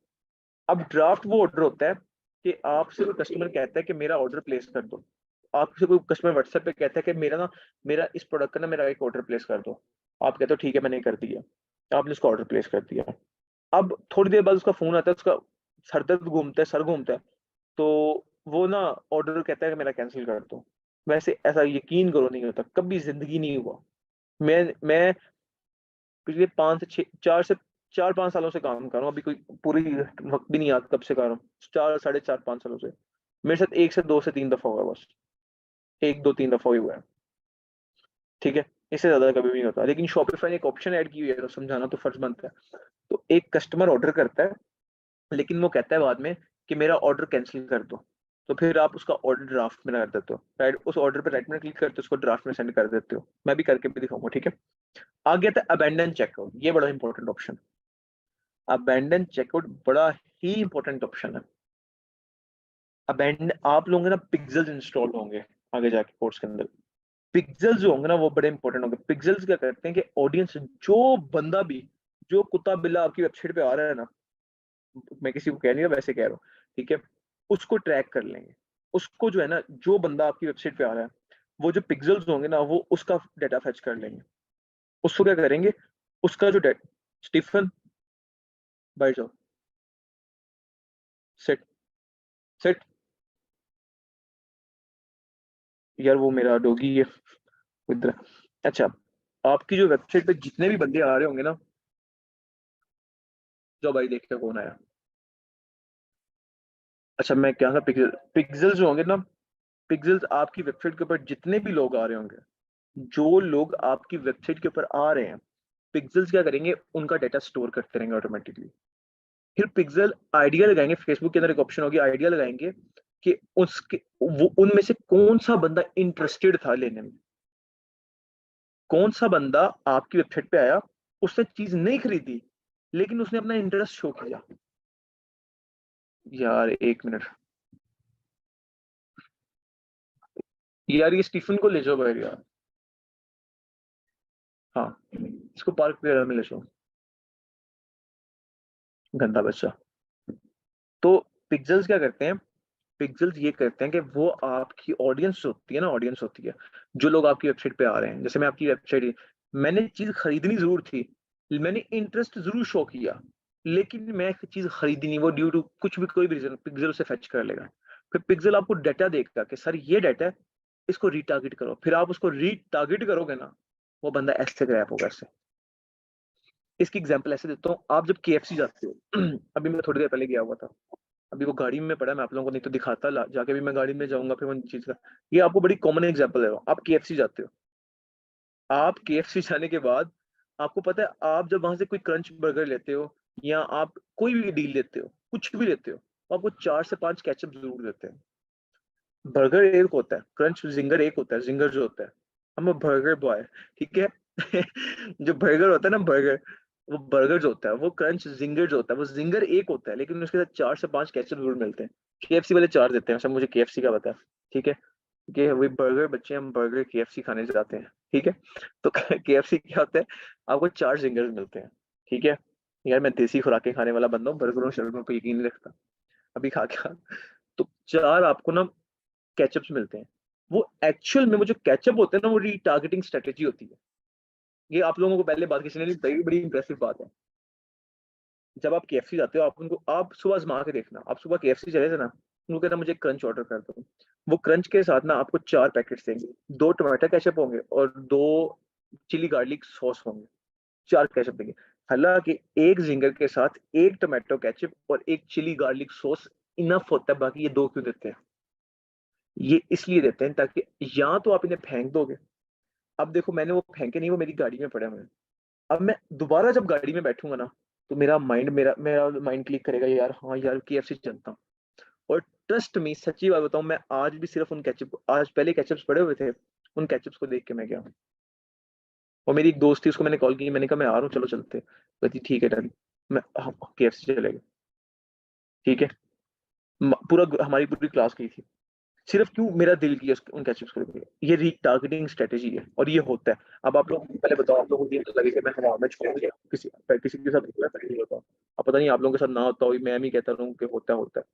अब ड्राफ्ट वो ऑर्डर होता है कि आपसे कोई कस्टमर कहता है कि मेरा ऑर्डर प्लेस कर दो। आपसे कोई कस्टमर व्हाट्सएप पे कहता है कि मेरा इस प्रोडक्ट का ना मेरा एक ऑर्डर प्लेस कर दो। आप कहते हो ठीक है मैंने कर दिया, आपने उसका ऑर्डर प्लेस कर दिया। अब थोड़ी देर बाद उसका फोन आता है, उसका सर घूमता है, तो वो ना ऑर्डर कहता है कि मेरा कैंसिल कर दो। वैसे ऐसा यकीन करो नहीं होता, कभी जिंदगी नहीं हुआ। मैं पिछले 4 से 5 सालों से काम कर रहा हूँ, अभी कोई पूरी वक्त भी नहीं याद कब से कर रहा हूँ, 4 साढ़े 4 5 सालों से। मेरे साथ 1 से 2 से 3 दफा हुआ है बस, 1 2 3 दफा ही हुआ है। ठीक है, इससे ज्यादा कभी भी नहीं होता। लेकिन शॉपिफाई ने एक ऑप्शन ऐड की हुई है, तो समझाना तो फर्ज बनता है। तो एक कस्टमर ऑर्डर करता है, लेकिन वो कहता है बाद में कि मेरा ऑर्डर कैंसिल कर दो, तो फिर आप उसका ऑर्डर ड्राफ्ट में कर देते हो, राइट, उस ऑर्डर पे राइट में क्लिक करते हो, उसको ड्राफ्ट में सेंड कर देते हो। मैं भी करके भी दिखाऊंगा, ठीक है। आ गया था अबेंडन चेकआउट, ये बड़ा इंपॉर्टेंट ऑप्शन। अबेंडन चेकआउट बड़ा ही इंपॉर्टेंट ऑप्शन है। अबेंडन आप लोगों के ना पिक्सेल्स इंस्टॉल होंगे आगे जाके कोर्स के अंदर। पिक्सेल्स जो होंगे ना वो बड़े इंपॉर्टेंट होंगे। पिक्सेल्स क्या करते हैं कि ऑडियंस जो बंदा भी, जो कुत्ता बिल्ला आपकी वेबसाइट पे आ रहा है ना, मैं किसी को कह नहीं रहा, वैसे कह रहा हूँ, ठीक है, उसको ट्रैक कर लेंगे। उसको जो है ना, जो बंदा आपकी वेबसाइट पे आ रहा है, वो जो पिक्सेल्स होंगे ना, वो उसका डाटा फेच कर लेंगे। उसको क्या करेंगे, उसका जो डाटा, स्टीफन बैठ जाओ, सेट सेट, यार वो मेरा डॉगी है इधर। अच्छा, आपकी जो वेबसाइट पे जितने भी बंदे आ रहे होंगे ना, जो भाई देखते कौन आया। अच्छा, मैं क्या था, पिक्सल पिक्सेल्स जो होंगे ना, पिक्सेल्स आपकी वेबसाइट के ऊपर जितने भी लोग आ रहे होंगे, जो लोग आपकी वेबसाइट के ऊपर आ रहे हैं, पिक्सेल्स क्या करेंगे, उनका डाटा स्टोर करते रहेंगे ऑटोमेटिकली। फिर पिक्सल आइडिया लगाएंगे, फेसबुक के अंदर एक ऑप्शन होगी, आइडिया लगाएंगे कि उसके वो उनमें से कौन सा बंदा इंटरेस्टेड था लेने में, कौन सा बंदा आपकी वेबसाइट पे आया, उसने चीज नहीं खरीदी लेकिन उसने अपना इंटरेस्ट शो किया। यार एक मिनट, यार ये स्टीफन को ले जाओ बाहर यार। हाँ, इसको पार्क वगैरह में ले जाओ, गंदा बच्चा। तो पिक्सेल्स क्या करते हैं, पिक्सेल्स ये करते हैं कि वो आपकी ऑडियंस होती है ना, ऑडियंस होती है, जो लोग आपकी वेबसाइट पे आ रहे हैं। जैसे मैं आपकी वेबसाइट, मैंने चीज खरीदनी जरूर थी, मैंने इंटरेस्ट जरूर शो किया, लेकिन मैं चीज खरीदी नहीं, वो ड्यू टू कुछ भी कोई भी रीजन, पिक्सल उसे फेच कर लेगा। फिर पिक्सल आपको डाटा देगा कि सर ये डाटा है, इसको रीटारगेट करो। फिर आप उसको रीटारगेट करोगे ना, वो बंदा ऐसे ग्रैब होगा ऐसे। इसकी एग्जांपल ऐसे देता हूँ, आप जब केएफसी जाते हो अभी मैं थोड़ी देर पहले गया हुआ था, अभी वो गाड़ी में पड़ा, मैं आप लोगों को नहीं तो दिखाता, जाके भी मैं गाड़ी में जाऊंगा फिर वो चीज का। ये आपको बड़ी कॉमन एग्जांपल है। आप केएफसी जाते हो, आप केएफसी जाने के बाद आपको पता है, आप जब वहां से कोई क्रंच बर्गर लेते हो या आप कोई भी डील लेते हो, कुछ भी लेते हो, तो आपको 4 से 5 केचप जरूर देते हैं। बर्गर एक होता है, क्रंच जिंगर एक होता है, जिंगर जो होता है, हम बर्गर बॉय, ठीक है। जो बर्गर होता है ना, बर्गर, वो बर्गर जो होता है, वो क्रंच जिंगर जो होता है, वो जिंगर एक होता है, लेकिन उसके साथ 4 से 5 केचप जरूर मिलते हैं। केएफसी वाले 4 देते हैं, सब मुझे केएफसी का पता है, ठीक है, कि वही बर्गर बच्चे, हम बर्गर केएफसी खाने जाते हैं, ठीक है। तो केएफसी क्या होता है, आपको 4 जिंगर्स मिलते हैं, ठीक है। यार मैं देसी खुराकें खाने वाला बंदा हूँ, बर्गरों शर्गरों पे यकीन नहीं रखता, अभी खा क्या। तो 4 आपको ना केचप्स मिलते हैं। वो एक्चुअल में वो जो केचप होते हैं ना, वो रीटारगेटिंग स्ट्रेटेजी होती है। ये आप लोगों को पहले बात किसी ने नहीं बताई, बड़ी इंप्रेसिव बात है। जब आप केएफसी जाते हो, आप उनको, आप सुबह आजमा के देखना, आप सुबह केएफसी चले थे ना, उनको कहना मुझे क्रंच ऑर्डर कर दो, वो क्रंच के साथ ना आपको 4 पैकेट्स देंगे, 2 टमाटर केचप होंगे और 2 चिली गार्लिक सॉस होंगे, 4 केचप देंगे। हालांकि एक जिंगर के साथ एक टमाटो केचप और एक चिली गार्लिक सॉस इनफ होता है, बाकी ये 2 क्यों देते हैं? ये इसलिए देते हैं ताकि या तो आप इन्हें फेंक दोगे, अब देखो मैंने वो फेंके नहीं, वो मेरी गाड़ी में पड़े हुए हैं। अब मैं दोबारा जब गाड़ी में बैठूंगा ना, तो मेरा मेरा माइंड क्लिक करेगा, यार हाँ यार केएफसी चलता हूँ। और ट्रस्ट मी, सच्ची बात बताऊं, मैं आज भी सिर्फ उन केचप, आज पहले केचप्स पड़े हुए थे, उन केचप्स को देख के मैं गया। और मेरी एक दोस्त थी, उसको मैंने कॉल की, मैंने कहा मैं आ रहा हूँ, चलो चलते। कहती ठीक है डैडी। मैं केएफसी चले गए, ठीक है। पूरा हमारी पूरी क्लास गई थी, सिर्फ क्यों, मेरा दिल किया उन केचप्स को लेके। ये रीटारगेटिंग स्ट्रेटेजी है और ये होता है। अब आप लोग पहले बताओ, आप लोगों को ये तो लगे कि मैं हवा में छोड़ दिया, किसी किसी के साथ हुआ है, नहीं होता। अब पता नहीं आप लोगों के साथ ना होता हो, मैं भी कहता रहूं कि होता है।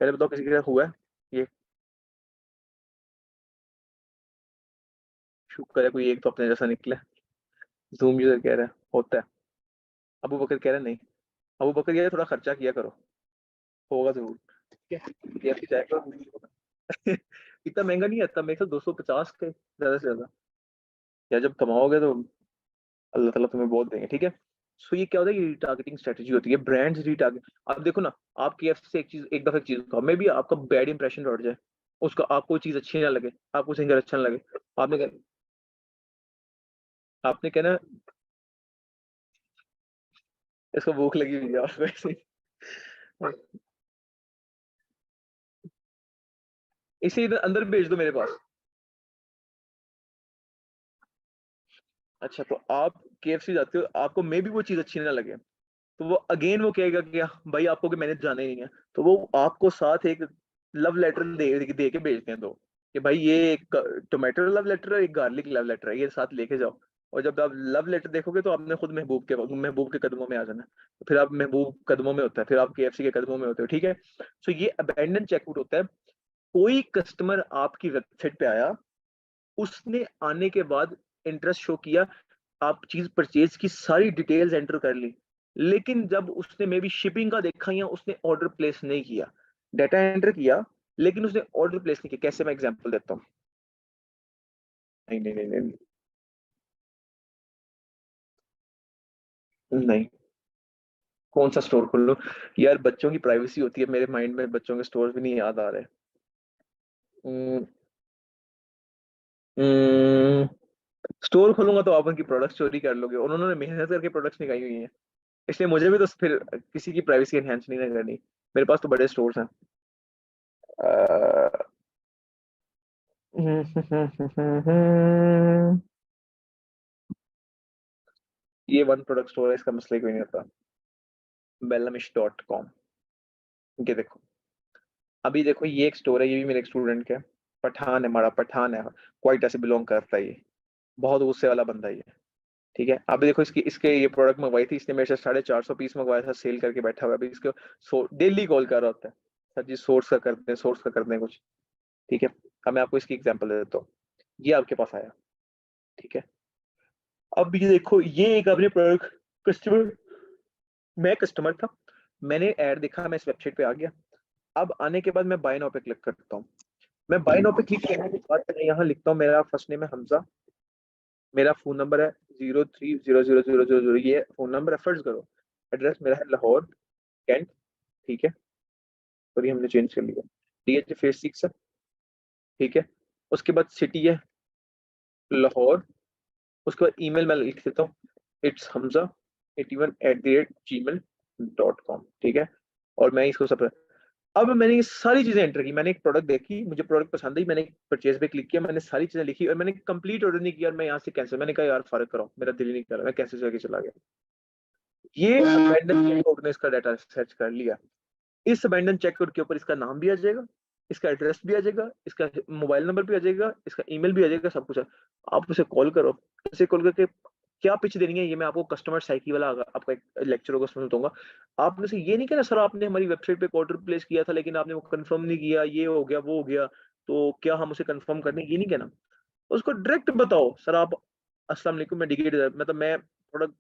पहले बताओ किसी के साथ हुआ है ये? शुक्र है कोई एक तो अपने जैसा निकला। जूम यूजर कह रहा है होता है, अबू बकर कह रहा है नहीं। अबू बकर कह रहा है थोड़ा खर्चा किया करो, होगा जरूर, ठीक है। ये जाएगा इतना महंगा नहीं आता, मेरे ख्याल 250 के ज्यादा से ज्यादा, या जब कमाओगे तो अल्लाह ताला तुम्हें बहुत देंगे, ठीक है। सो ये क्या होता है, ये रिटारगेटिंग स्ट्रेटजी होती है, ब्रांड्स रिटारगेट। आप देखो ना, आप केएफसी से एक चीज, एक दफा एक चीज खाओ, मे भी आपका बैड इंप्रेशन उठ जाए, उसका आपको चीज अच्छी ना लगे, आपको सिंगर अच्छा ना लगे, आपने आपने कहना इसको भूख लगी हुई है और वैसे इसे इधर अंदर भेज दो मेरे पास। अच्छा, तो आप केएफसी जाते हो, आपको मे भी वो चीज अच्छी ना लगे, तो वो अगेन वो कहेगा कि भाई आपको, कि मैंने जाना ही नहीं है, तो वो आपको साथ एक लव लेटर दे के भेजते हैं दो, कि भाई ये एक टोमेटो लव लेटर है, एक गार्लिक लव लेटर है, ये साथ लेके जाओ। और जब आप लव लेटर देखोगे तो आपने खुद महबूब के कदमों में आ जाना, तो फिर आप महबूब कदमों में होता है, फिर आप केएफसी के कदमों में होते हो, ठीक है। सो ये अबैंडन चेकआउट होता है। कोई कस्टमर आपकी वेबसाइट पे आया, उसने आने के बाद इंटरेस्ट शो किया, आप चीज परचेज की सारी डिटेल्स एंटर कर ली, लेकिन जब उसने मे बी शिपिंग का देखा या उसने ऑर्डर प्लेस नहीं किया, डाटा एंटर किया लेकिन उसने ऑर्डर प्लेस नहीं किया। कैसे? मैं एग्जांपल देता हूँ। नहीं नहीं नहीं नहीं नहीं, कौन सा स्टोर खोल लो यार? बच्चों की प्राइवेसी होती है, मेरे माइंड में बच्चों के स्टोर भी नहीं याद आ रहे। स्टोर खोलूंगा तो आप उनकी प्रोडक्ट चोरी कर लोगे, उन्होंने मेहनत करके प्रोडक्ट्स निकाली हुई हैं, इसलिए मुझे भी तो फिर किसी की प्राइवेसी एनहेंस नहीं ना करनी। मेरे पास तो बड़े स्टोर्स हैं। अह, ये वन प्रोडक्ट स्टोर है, इसका मसला ही कोई नहीं होता। bellamish.com। ये देखो, अभी देखो ये एक स्टोर है, ये भी मेरे एक स्टूडेंट का है। पठान है, हमारा पठान है, क्वाइटा से बिलोंग करता है ये, बहुत गुस्से वाला बंदा है ये। ठीक है, अभी देखो इसकी इसके ये प्रोडक्ट मंगवाई थी इसने मेरे से 450 पीस मंगवाया था, सेल करके बैठा हुआ है। अभी इसको डेली कॉल कर रहा होता है, सर जी सोर्स का करते हैं, सोर्स का करते हैं कुछ। ठीक है, अब मैं आपको इसकी एग्जांपल दे देता हूँ। ये आपके पास आया, ठीक है। अब ये देखो, ये एक अपने प्रोडक्ट कस्टमर, मैं कस्टमर था, मैंने ऐड देखा, मैं इस वेबसाइट पे आ गया। अब आने के बाद मैं बाय नाउ पे क्लिक करता हूँ। मैं बाय नाउ पे क्लिक करने के बाद मैं यहाँ लिखता हूँ, मेरा फर्स्ट नेम है हमजा, मेरा फोन नंबर है 03000000, ये फोन नंबर है, फर्ज करो। एड्रेस मेरा है लाहौर, कैंट। ठीक है, और ये हमने चेंज कर लिया, DH फेस 6 है। ठीक है, उसके बाद सिटी है लाहौर, उसके बाद ईमेल मैं लिख देता हूँ, इट्स हमजा 81@gmail.com। ठीक है, और मैं इसको सब, अब मैंने ये सारी चीजें एंटर की, मैंने एक प्रोडक्ट देखी, मुझे प्रोडक्ट पसंद आई, मैंने परचेज पे क्लिक किया, मैंने सारी चीजें लिखी और मैंने कंप्लीट ऑर्डर नहीं किया, और मैं यहाँ से कैंसिल, मैंने कहा यार फर्क करो, मेरा दिल नहीं कर रहा, मैं कैंसिल करके चला गया। ये अबेंडन चेकआउट ने इसका डाटा सर्च कर लिया। इस अबेंडन चेकआउट के ऊपर इसका नाम भी आ जाएगा, इसका एड्रेस भी आ जाएगा, इसका मोबाइल नंबर भी आ जाएगा, इसका ईमेल भी आ जाएगा, सब कुछ है। आप उसे कॉल करो, उसे कॉल करके क्या पिच देनी है, ये मैं आपको कस्टमर साइकी वाला आपका एक लेक्चर होगा, उसमें दूंगा। आपने से ये नहीं कहना सर आपने हमारी वेबसाइट पे ऑर्डर प्लेस किया था लेकिन आपने वो कंफर्म नहीं किया, ये हो गया वो हो गया, तो क्या हम उसे कंफर्म करने, ये नहीं कहना। उसको डायरेक्ट बताओ, सर आप अस्सलाम वालेकुम, मैं डिगेट, मतलब मैं प्रोडक्ट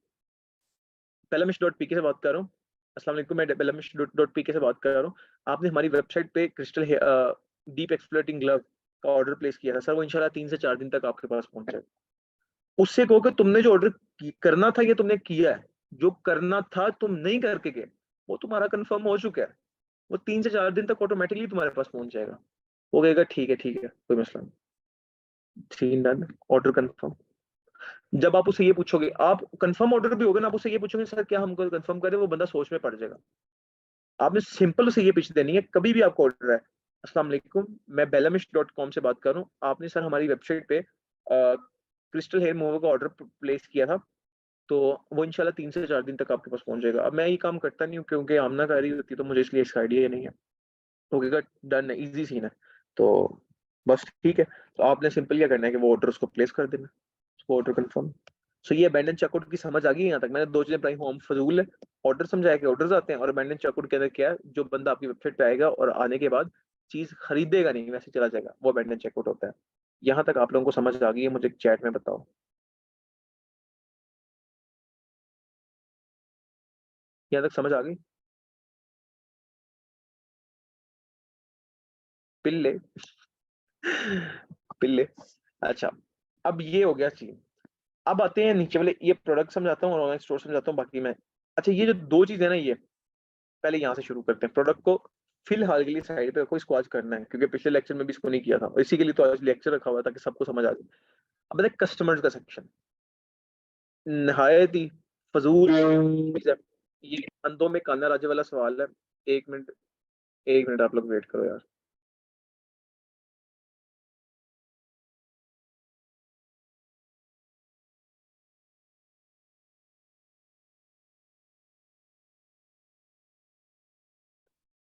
belamish.pk से बात कर रहा हूँ। अस्सलाम वालेकुम, मैं belamish.pk से बात कर रहा हूँ। आपने हमारी वेबसाइट पे क्रिस्टल डीप एक्सप्लोरेटिंग ग्लव का ऑर्डर प्लेस किया था सर, वो इंशाल्लाह 3 से 4 दिन तक आपके पास पहुंच जाएगा। उससे कहो कि तुमने जो ऑर्डर करना था ये तुमने किया है, जो करना था तुम नहीं करके गए, वो तुम्हारा कंफर्म हो चुका है, वो 3 से 4 दिन तक ऑटोमेटिकली तुम्हारे पास पहुंच जाएगा। वो कहेगा ठीक है कोई मसला नहीं, सीन डन, ऑर्डर कंफर्म। जब आप उसे ये पूछोगे, आप कंफर्म ऑर्डर भी होगा ना, आप उसे ये पूछोगे सर क्या हमको कंफर्म करें, वो बंदा सोच में पड़ जाएगा। आपने सिंपल उसे ये पिच देनी है, कभी भी आपको ऑर्डर है, अस्सलाम वालेकुम, मैं belamish.com से बात कर रहा हूँ, आपने सर हमारी वेबसाइट पे क्रिस्टल हेयर मूवर का ऑर्डर प्लेस किया था, तो वो इंशाल्लाह 3 से 4 दिन तक आपके पास पहुंच जाएगा। अब मैं ये काम करता नहीं हूँ क्योंकि आमना कर रही होती है, तो मुझे इसलिए इसका आइडिया नहीं है। हो गएगा, डन है, इजी सीन है। तो बस ठीक है, तो आपने सिंपल क्या करना है कि वो ऑर्डर उसको प्लेस कर देना, उसको ऑर्डर कंफर्म। सो ये अबेंडन चेकआउट की समझ आ गई यहाँ तक। मैंने 2 चीजें बताई, होम फजूल है, ऑर्डर समझाया कि ऑर्डर्स आते हैं, और अबेंडन चेकआउट के अंदर क्या है, जो बंदा आपकी वेबसाइट पे आएगा और आने के बाद चीज खरीदेगा नहीं, वैसे चला जाएगा, वो अबेंडन चेकआउट होता है। यहाँ तक आप लोगों को समझ आ गई है? मुझे चैट में बताओ, यहाँ तक समझ आ गई? पिल्ले पिल्ले। अच्छा, अब ये हो गया चीज। अब आते हैं नीचे वाले, ये प्रोडक्ट समझाता हूँ और ऑनलाइन स्टोर समझाता हूँ, बाकी मैं, अच्छा ये जो 2 चीजें ना, ये पहले यहाँ से शुरू करते हैं। प्रोडक्ट को फिलहाल के लिए साइड पे रखो, इसको आज करना है क्योंकि पिछले लेक्चर में भी इसको नहीं किया था, और इसी के लिए तो आज लेक्चर रखा हुआ था कि सबको समझ आ जाए। अब बताए कस्टमर्स का सेक्शन नहायत ही फजूल चीज़ है। ये अंधों में काना राजे वाला सवाल है। 1 मिनट, 1 मिनट आप लोग वेट करो यार।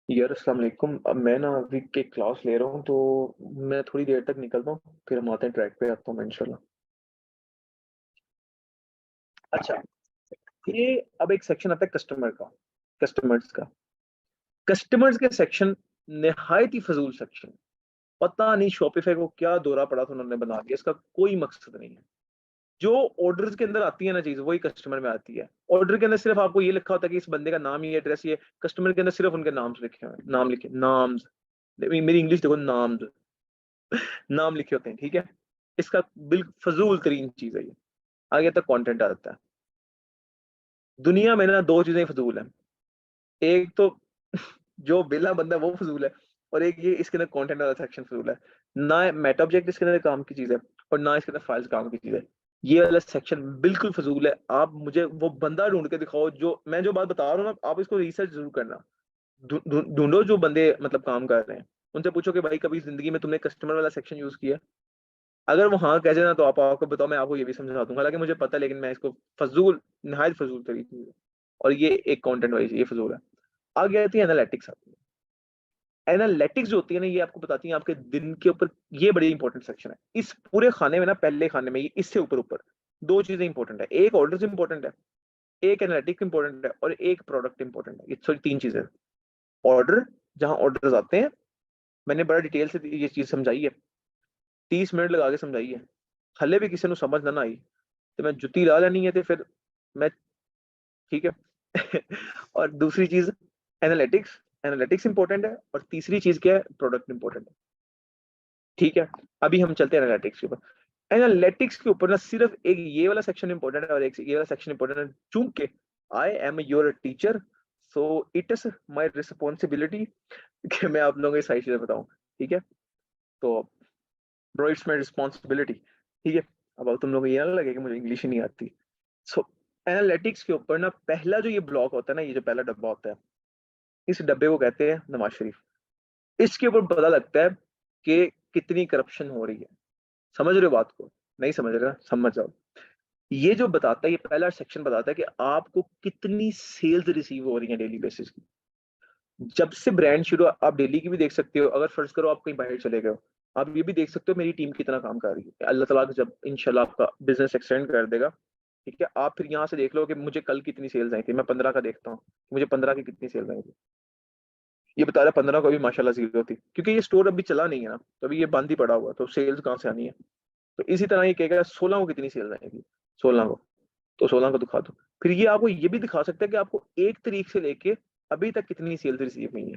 यार अस्सलाम वालेकुम, अब मैं ना अभी के क्लास ले रहा हूँ, तो मैं थोड़ी देर तक निकलता हूँ, फिर हम आते हैं ट्रैक पे, आता हूँ मैं इंशाल्लाह। अच्छा, ये अब एक सेक्शन आता है कस्टमर का, कस्टमर्स का। कस्टमर्स के सेक्शन निहायत ही फजूल सेक्शन, पता नहीं शॉपिफाई को क्या दौरा पड़ा था उन्होंने बना दिया, इसका कोई मकसद नहीं है। जो ऑर्डर्स के अंदर आती है ना चीज, वही कस्टमर में आती है। ऑर्डर के अंदर सिर्फ आपको ये लिखा होता है कि इस बंदे का नाम, ये एड्रेस, ये कस्टमर के अंदर सिर्फ उनके नाम लिखे हुए हैं, नाम लिखे, नाम्स, मेरी इंग्लिश देखो, नाम्स, नाम लिखे होते हैं, ठीक है। इसका बिल्कुल फजूल तरीन चीज है ये। आगे तक कंटेंट आ जाता है। दुनिया में ना दो चीजें फजूल है, एक तो जो बिला बंदा है वो फजूल है, और एक ये इसके अंदर कंटेंट वाला सेक्शन फजूल है। ना मेटा ऑब्जेक्ट इसके अंदर काम की चीज है, और ना इसके अंदर फाइल्स काम की चीज है। ये वाला सेक्शन बिल्कुल फजूल है। आप मुझे वो बंदा ढूंढ के दिखाओ, जो मैं जो बात बता रहा हूँ ना, आप इसको रिसर्च जरूर करना। ढूंढो जो बंदे मतलब काम कर रहे हैं, उनसे पूछो कि भाई कभी जिंदगी में तुमने कस्टमर वाला सेक्शन यूज किया। अगर वो हाँ कह देना तो आप आपको बताओ, मैं आपको ये भी समझा दूंगा, हालांकि मुझे पता है, लेकिन मैं इसको फजूल, नहायत फजूल तरीके से, और ये एक कंटेंट वाइज ये फजूल है। आगे आती है एनालिटिक्स आती है। एनालिटिक्स जो होती है ना, ये आपको बताती है आपके दिन के ऊपर, ये बड़ी इंपॉर्टेंट सेक्शन है इस पूरे खाने में ना, पहले खाने में ये इससे ऊपर ऊपर दो चीजें इंपॉर्टेंट है, एक ऑर्डर इंपॉर्टेंट है, एक एनालिटिक्स इंपॉर्टेंट है, और एक प्रोडक्ट इंपॉर्टेंट है। ये सॉरी तीन चीजें। ऑर्डर, जहां ऑर्डर्स आते हैं, मैंने बड़ा डिटेल से ये चीज समझाई है, 30 मिनट लगा के समझाई है। हले भी किसी को समझ ना आई तो मैं जुत्ती ला लेनी है, तो फिर मैं, ठीक है। और दूसरी चीज एनालिटिक्स, एनालिटिक्स इंपॉर्टेंट है, और तीसरी चीज क्या है, प्रोडक्ट इंपॉर्टेंट है, ठीक है। अभी हम चलते हैं एनालिटिक्स के ऊपर। एनालिटिक्स के ऊपर ना सिर्फ एक ये वाला सेक्शन इंपॉर्टेंट है और एक ये वाला सेक्शन इंपॉर्टेंट है, चूंकि I am your teacher, so it is my responsibility कि मैं आप लोगों को सारी चीजें बताऊं, ठीक है। तो ब्रो इट्स माई रिस्पॉन्सिबिलिटी, ठीक है। अब तुम लोगों को ये ना लगे कि मुझे इंग्लिश ही नहीं आती। सो एनालिटिक्स के ऊपर ना पहला जो ये ब्लॉक होता है ना, ये जो पहला डब्बा होता है, इस डब्बे को कहते हैं नवाज शरीफ। इसके ऊपर पता लगता है कि कितनी करप्शन हो रही है। समझ रहे हो बात को? नहीं समझ रहे, समझ जाओ। ये जो बताता है, ये पहला सेक्शन बताता है कि आपको कितनी सेल्स रिसीव हो रही है डेली बेसिस की। जब से ब्रांड शुरू, आप डेली की भी देख सकते हो, अगर फर्ज करो आप कहीं बाहर चले गए हो, आप ये भी देख सकते हो मेरी टीम कितना काम कर रही है। अल्लाह ताला जब इंशाल्लाह आपका बिजनेस एक्सटेंड कर देगा, ठीक है, आप फिर यहाँ से देख लो कि मुझे कल कितनी सेल्स आई थी, मैं 15 का देखता हूँ, मुझे 15 की कितनी सेल्स आई थी। ये बता रहा 15 को भी माशाल्लाह जीरो थी, क्योंकि ये स्टोर अभी चला नहीं है ना, तो अभी ये बंद ही पड़ा हुआ, तो सेल्स कहाँ से आनी है। तो इसी तरह ये कहेगा 16 को कितनी सेल्स आएगी, 16 को, तो 16 को दिखा दो। फिर ये आपको ये भी दिखा सकता है कि आपको 1 तारीख से लेके अभी तक कितनी सेल्स रिसीव हुई है।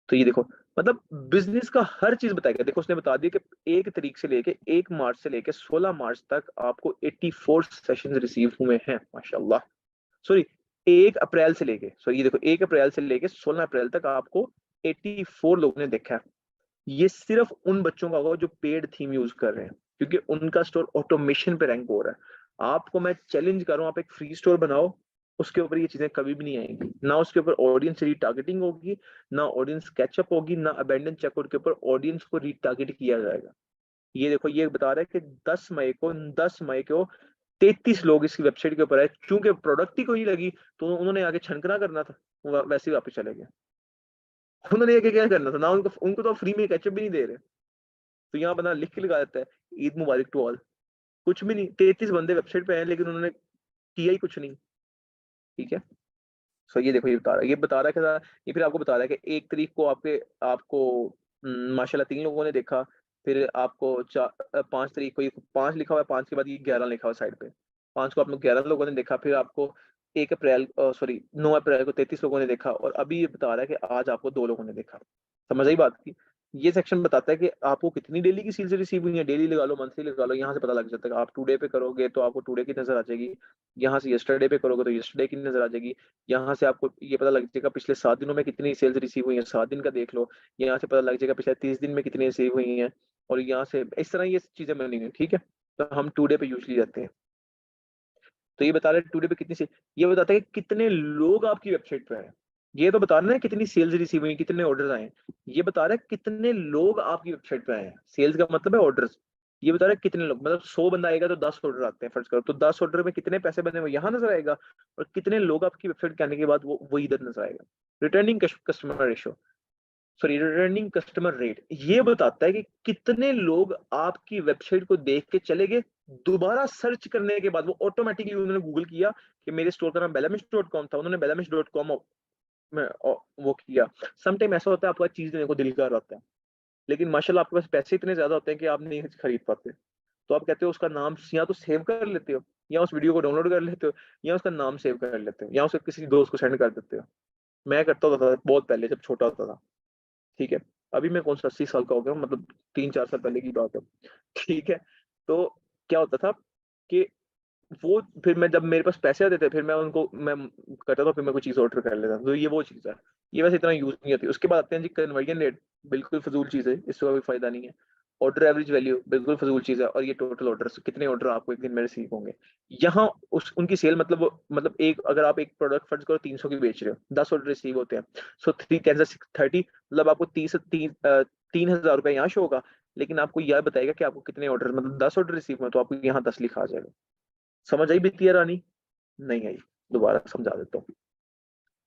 तो ये देखो, मतलब बिजनेस का हर चीज बताएगा। देखो उसने बता दिया कि 1 तारीख से लेके 1 मार्च से लेके 16 मार्च तक आपको 84 सेशन रिसीव हुए हैं, माशाल्लाह। सॉरी, 1 अप्रैल से लेके, सॉरी ये देखो 1 अप्रैल से लेके 16 अप्रैल तक आपको 84 लोगों ने देखा है। ये सिर्फ उन बच्चों का होगा जो पेड थीम यूज कर रहे हैं, क्योंकि उनका स्टोर ऑटोमेशन पे रैंक हो रहा है। आपको मैं चैलेंज कर रहा हूँ, आप एक फ्री स्टोर बनाओ, उसके ऊपर ये चीजें कभी भी नहीं आएंगी। ना उसके ऊपर ऑडियंस रीटारगेटिंग होगी, ना ऑडियंस कैचअप होगी, ना अबेंडन चेकआउट के ऊपर ऑडियंस को रीटारगेट किया जाएगा। ये देखो ये बता रहा है कि 10 मई को 33 लोग इसकी वेबसाइट के ऊपर आए, चूंकि प्रोडक्ट ही कोई नहीं लगी, तो उन्होंने आगे छनकना करना था, वैसे ही वापस चले गए। उन्होंने ये क्या करना था ना, उनको उनको तो फ्री में कैचअप भी नहीं दे रहे। तो यहाँ बंदा लिख के लगा देता है ईद मुबारक टू ऑल, कुछ भी नहीं। 33 बंदे वेबसाइट पे हैं, लेकिन उन्होंने किया ही कुछ नहीं, ठीक है। सो ये देखो, ये बता रहा है कि ये फिर आपको बता रहा है कि 1 तारीख को आपको माशाल्लाह 3 लोगों ने देखा। फिर आपको 5 तारीख को ये 5 लिखा हुआ है, 5 के बाद ये 11 लिखा हुआ है साइड पे, 5 को आप लोग 11 लोगों ने देखा। फिर आपको 1 अप्रैल, सॉरी 9 अप्रैल को 33 लोगों ने देखा, और अभी ये बता रहा है कि आज आपको 2 लोगों ने देखा। समझ आई बात की? ये सेक्शन बताता है कि आपको कितनी डेली की सेल्स रिसीव हुई है, डेली लगा लो, मंथली लगा लो, यहाँ से पता लग जाता है। आप टुडे पे करोगे तो आपको टुडे की नजर आ जाएगी, यहाँ से यस्टरडे पे करोगे तो यस्टरडे की नजर आ जाएगी, यहाँ से आपको ये पता लग जाएगा पिछले 7 दिनों में कितनी सेल्स रिसीव हुई है, 7 दिन का देख लो, यहाँ से पता लग जाएगा पिछले 30 दिन में कितनी रिसीव हुई है, और यहाँ से इस तरह ये चीजें बनी हुई है, ठीक है। तो हम टुडे पे यूजली जाते हैं। तो ये बता रहे हैं टुडे पे कितनी से, ये बताता है कि कितने लोग आपकी वेबसाइट पे हैं। ये तो बता रहे हैं कितनी सेल्स रिसीव हुई, कितने ऑर्डर्स आए हैं। ये बता रहा है कितने लोग आपकी वेबसाइट पे आए हैं, सेल्स का मतलब है ऑर्डर्स। ये बता रहा है कितने लोग, मतलब 100 बंदा आएगा तो 10 ऑर्डर आते हैं, फर्ज करो, तो 10 ऑर्डर में कितने पैसे बने वो यहाँ नजर आएगा, और कितने लोग आपकी वेबसाइट के आने के बाद वो इधर नजर आएगा। Returning customer ratio, sorry returning customer rate, ये बताता है कि कितने लोग आपकी वेबसाइट को देख के चले गए, दोबारा सर्च करने के बाद वो ऑटोमेटिकली उन्होंने गूगल किया कि मेरे स्टोर का नाम बेलामिश.com था, उन्होंने बेलामिश.com में वो किया। समटाइम ऐसा होता है आपको चीज देने को दिल कर रहा होता है, लेकिन माशाल्लाह आपके पास पैसे इतने ज्यादा होते हैं कि आप नहीं खरीद पाते। तो आप कहते हो उसका नाम या तो सेव कर लेते हो, या उस वीडियो को डाउनलोड कर लेते हो, या उसका नाम सेव कर लेते हो, या उसे किसी दोस्त को सेंड कर देते हो। मैं करता होता था बहुत पहले जब छोटा होता था। ठीक है, अभी मैं कौन सा 80 साल का हो गया हूँ, मतलब 3-4 साल पहले की बात है। ठीक है, तो क्या होता था कि वो फिर मैं जब मेरे पास पैसे आते थे फिर मैं करता था, फिर मैं कोई चीज़ ऑर्डर कर लेता था। तो ये वो चीज़ है। ये वैसे इतना यूज़ नहीं होती। उसके बाद आते हैं जी कन्वर्जन रेट, बिल्कुल फ़िज़ूल चीज़ है, इससे कोई फ़ायदा नहीं है। ऑर्डर एवरेज वैल्यू बिल्कुल फ़िज़ूल चीज़ है, और ये टोटल ऑर्डर्स कितने ऑर्डर आपको एक दिन में रिसीव होंगे। यहाँ उस उनकी सेल मतलब एक अगर आप एक प्रोडक्ट फर्ज़ करो 300 की बेच रहे हो, 10 ऑर्डर रिसीव होते हैं। सो 3 10 30 मतलब आपको 3000 यहाँ शो होगा, लेकिन आपको यह बताएगा कि आपको कितने ऑर्डर मतलब 10 ऑर्डर रिसीव हुए, तो आपको यहाँ 10 लिखा आ जाएगा। समझ आई बित्तिया रानी? नहीं आई, दोबारा समझा देता हूँ।